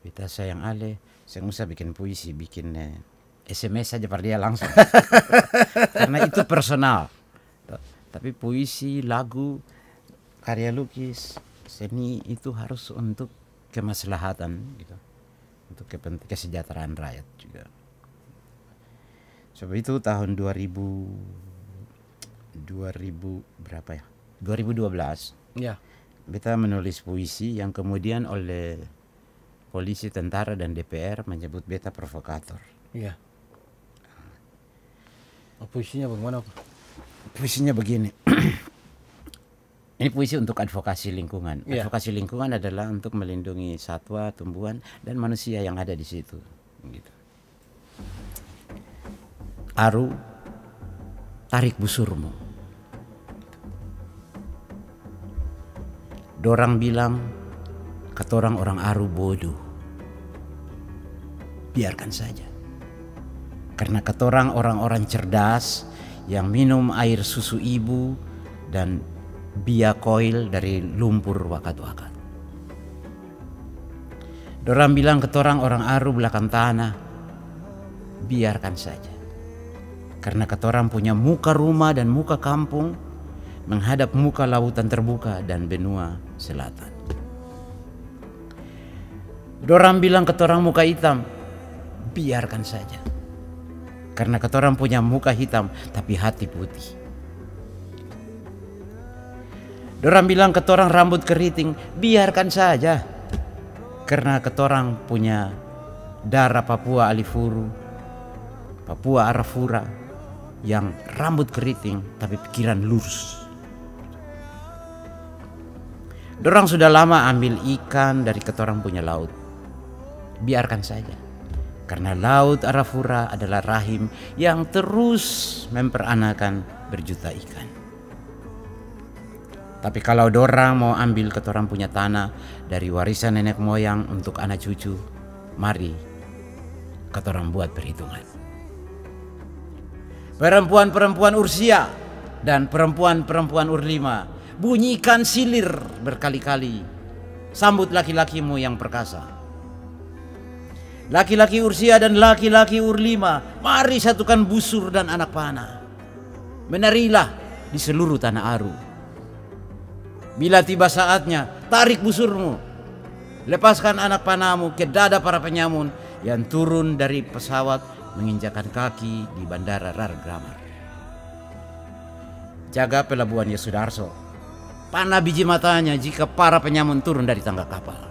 [SPEAKER 2] beta sayang ale, saya usah bikin puisi, bikin SMS saja pada dia langsung. Karena itu personal. Tapi puisi, lagu, karya lukis, seni itu harus untuk kemaslahatan gitu. Untuk kesejahteraan rakyat juga. Sebab itu tahun 2000 berapa ya? 2012.
[SPEAKER 1] Ya.
[SPEAKER 2] Beta menulis puisi yang kemudian oleh polisi, tentara dan DPR menyebut beta provokator.
[SPEAKER 1] Iya. Puisinya bagaimana Pak?
[SPEAKER 2] Puisinya begini. Ini puisi untuk advokasi lingkungan. Advokasi lingkungan adalah untuk melindungi satwa, tumbuhan, dan manusia yang ada di situ. Gitu. Aru, tarik busurmu. Dorang bilang, katorang orang Aru bodoh. Biarkan saja. Karena katorang orang-orang cerdas yang minum air susu ibu dan bia koil dari lumpur wakat-wakat. Dorang bilang ketorang orang Aru belakang tanah, biarkan saja. Karena ketorang punya muka rumah dan muka kampung menghadap muka lautan terbuka dan benua selatan. Dorang bilang ketorang muka hitam, biarkan saja. Karena ketorang punya muka hitam tapi hati putih. Dorang bilang ketorang rambut keriting, biarkan saja. Karena ketorang punya darah Papua Alifuru, Papua Arafura, yang rambut keriting tapi pikiran lurus. Dorang sudah lama ambil ikan dari ketorang punya laut. Biarkan saja. Karena laut Arafura adalah rahim yang terus memperanakan berjuta ikan. Tapi kalau dorang mau ambil ketorang punya tanah dari warisan nenek moyang untuk anak cucu, mari ketorang buat perhitungan. Perempuan-perempuan Ursia dan perempuan-perempuan Urlima, bunyikan silir berkali-kali. Sambut laki-lakimu yang perkasa. Laki-laki Ursia dan laki-laki Urlima, mari satukan busur dan anak panah. Menarilah di seluruh tanah Aru. Bila tiba saatnya, tarik busurmu. Lepaskan anak panahmu ke dada para penyamun yang turun dari pesawat menginjakan kaki di Bandara Rargramar. Jaga pelabuhan Yosudarso. Panah biji matanya jika para penyamun turun dari tangga kapal.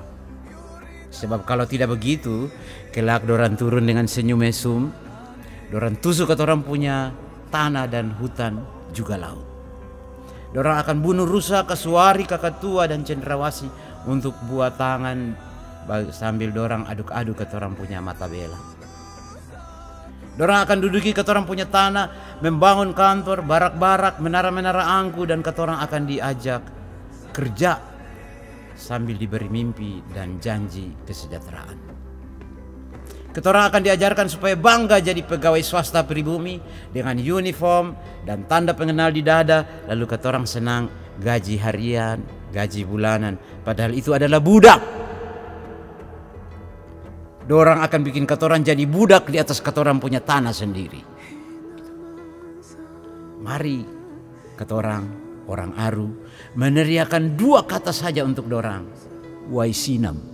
[SPEAKER 2] Sebab kalau tidak begitu, kelak dorang turun dengan senyum mesum. Dorang tusuk ke orang punya tanah dan hutan juga laut. Dorang akan bunuh rusa, kasuari, kakatua, dan cendrawasih untuk buat tangan sambil dorang aduk-aduk ke orang punya mata bela. Dorang akan duduki ke orang punya tanah, membangun kantor, barak-barak, menara-menara angku, dan ketorang akan diajak kerja sambil diberi mimpi dan janji kesejahteraan. Ketorang akan diajarkan supaya bangga jadi pegawai swasta pribumi dengan uniform dan tanda pengenal di dada. Lalu ketorang senang gaji harian, gaji bulanan. Padahal itu adalah budak. Dorang akan bikin ketorang jadi budak di atas ketorang punya tanah sendiri. Mari ketorang orang Aru meneriakan dua kata saja untuk dorang. Waisinam.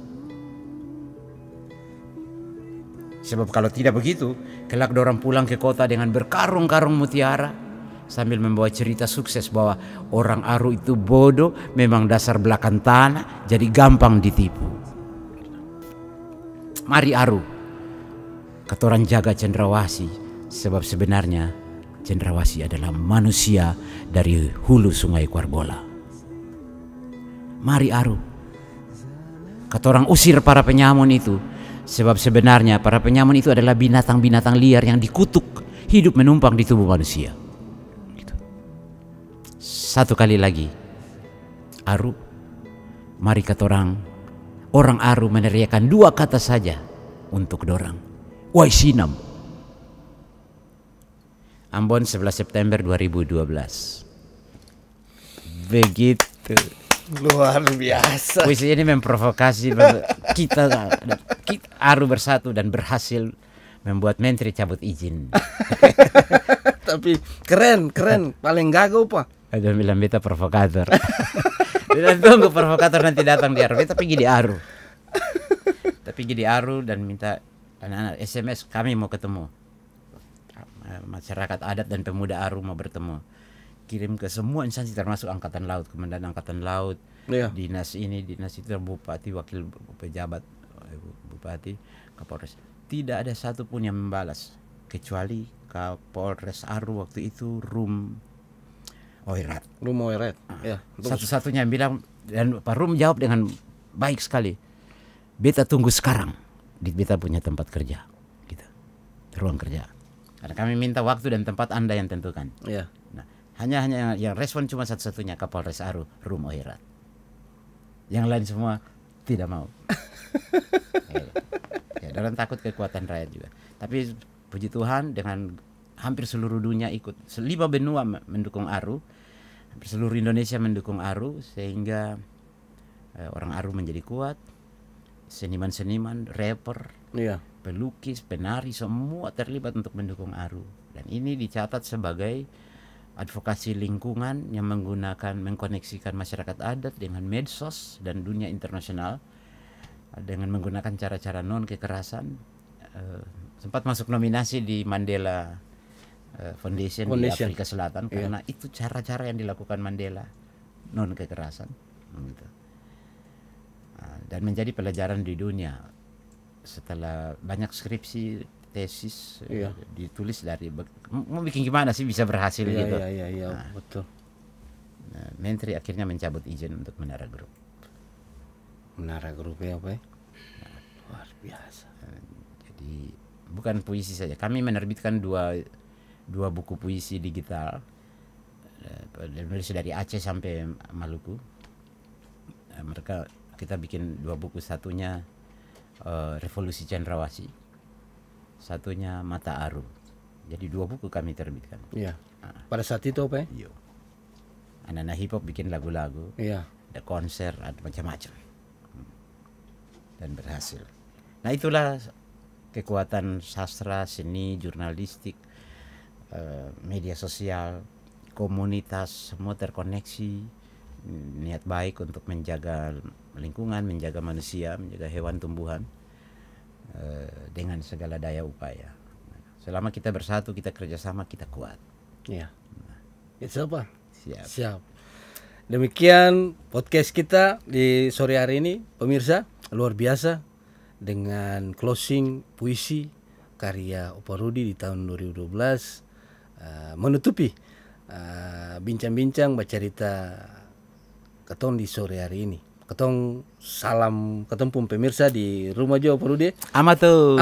[SPEAKER 2] Sebab kalau tidak begitu, kelak dorang pulang ke kota dengan berkarung-karung mutiara sambil membawa cerita sukses bahwa orang Aru itu bodoh, memang dasar belakang tanah, jadi gampang ditipu. Mari Aru, ketorang jaga cendrawasih, sebab sebenarnya cendrawasih adalah manusia dari hulu sungai Kuarbola. Mari Aru, ketorang usir para penyamun itu. Sebab sebenarnya para penyamun itu adalah binatang-binatang liar yang dikutuk hidup menumpang di tubuh manusia. Gitu. Satu kali lagi, Aru, mari ketorang orang Aru meneriakan dua kata saja untuk dorang. Waisinam. Ambon 11 September 2012. Begitu.
[SPEAKER 1] Luar biasa.
[SPEAKER 2] Puisi ini memprovokasi kita Aru bersatu dan berhasil membuat menteri cabut izin.
[SPEAKER 1] Tapi keren, paling gagal Pak.
[SPEAKER 2] Ada bilang beta provokator. Beta tunggu provokator nanti datang di Aru. Beta pergi di Aru. Tapi pergi di Aru dan minta anak-anak SMS, kami mau ketemu. Masyarakat adat dan pemuda Aru mau bertemu. Kirim ke semua instansi termasuk Angkatan Laut, Komandan Angkatan Laut, dinas ini, dinas itu, bupati, wakil pejabat, bupati, Kapolres. Tidak ada satupun yang membalas kecuali Kapolres Aru waktu itu Rum Oirat.
[SPEAKER 1] Rum Oirat. Ya.
[SPEAKER 2] Satu-satunya yang bilang, dan Pak Rum jawab dengan baik sekali. Beta tunggu sekarang di beta punya tempat kerja, gitu. Ruang kerja. Karena kami minta waktu dan tempat Anda yang tentukan.
[SPEAKER 1] Iya.
[SPEAKER 2] Nah, hanya yang respon cuma satu-satunya Kapolres Aru Rum Oirat. Yang lain semua tidak mau. Ya, dalam takut kekuatan rakyat juga. Tapi puji Tuhan dengan hampir seluruh dunia ikut. 5 benua mendukung Aru. Hampir seluruh Indonesia mendukung Aru. Sehingga orang Aru menjadi kuat. Seniman-seniman, rapper, pelukis, penari, semua terlibat untuk mendukung Aru. Dan ini dicatat sebagai advokasi lingkungan yang mengkoneksikan masyarakat adat dengan medsos dan dunia internasional. Dengan menggunakan cara-cara non kekerasan, sempat masuk nominasi di Mandela Foundation di Afrika Selatan karena itu cara-cara yang dilakukan Mandela non kekerasan, gitu. Dan menjadi pelajaran di dunia setelah banyak skripsi tesis ditulis dari mau bikin gimana sih bisa berhasil gitu.
[SPEAKER 1] Iya, betul.
[SPEAKER 2] Nah, Menteri akhirnya mencabut izin untuk Menara Group.
[SPEAKER 1] Menara Group apa ya? Luar biasa.
[SPEAKER 2] Jadi bukan puisi saja. Kami menerbitkan dua buku puisi digital. Dari Aceh sampai Maluku. Kita bikin 2 buku. Satunya Revolusi Cendrawasih. Satunya Mata Aru. Jadi 2 buku kami terbitkan.
[SPEAKER 1] Iya. Pada saat itu apa ya?
[SPEAKER 2] Iya. Anak-anak hip hop bikin lagu-lagu.
[SPEAKER 1] Iya.
[SPEAKER 2] Ada konser, ada macam-macam. Dan berhasil. Nah, itulah kekuatan sastra, seni, jurnalistik, media sosial, komunitas, semua terkoneksi, niat baik untuk menjaga lingkungan, menjaga manusia, menjaga hewan tumbuhan, dengan segala daya upaya. Selama kita bersatu, kita kerjasama, kita kuat.
[SPEAKER 1] Iya. Itu apa?
[SPEAKER 2] Siap.
[SPEAKER 1] Demikian podcast kita di sore hari ini, pemirsa. Luar biasa dengan closing puisi karya Opa Rudi di tahun 2012 menutupi bincang-bincang bercerita ketong di sore hari ini. Ketong salam ketempung pemirsa di rumah Jo Opa Rudi.
[SPEAKER 2] Amato.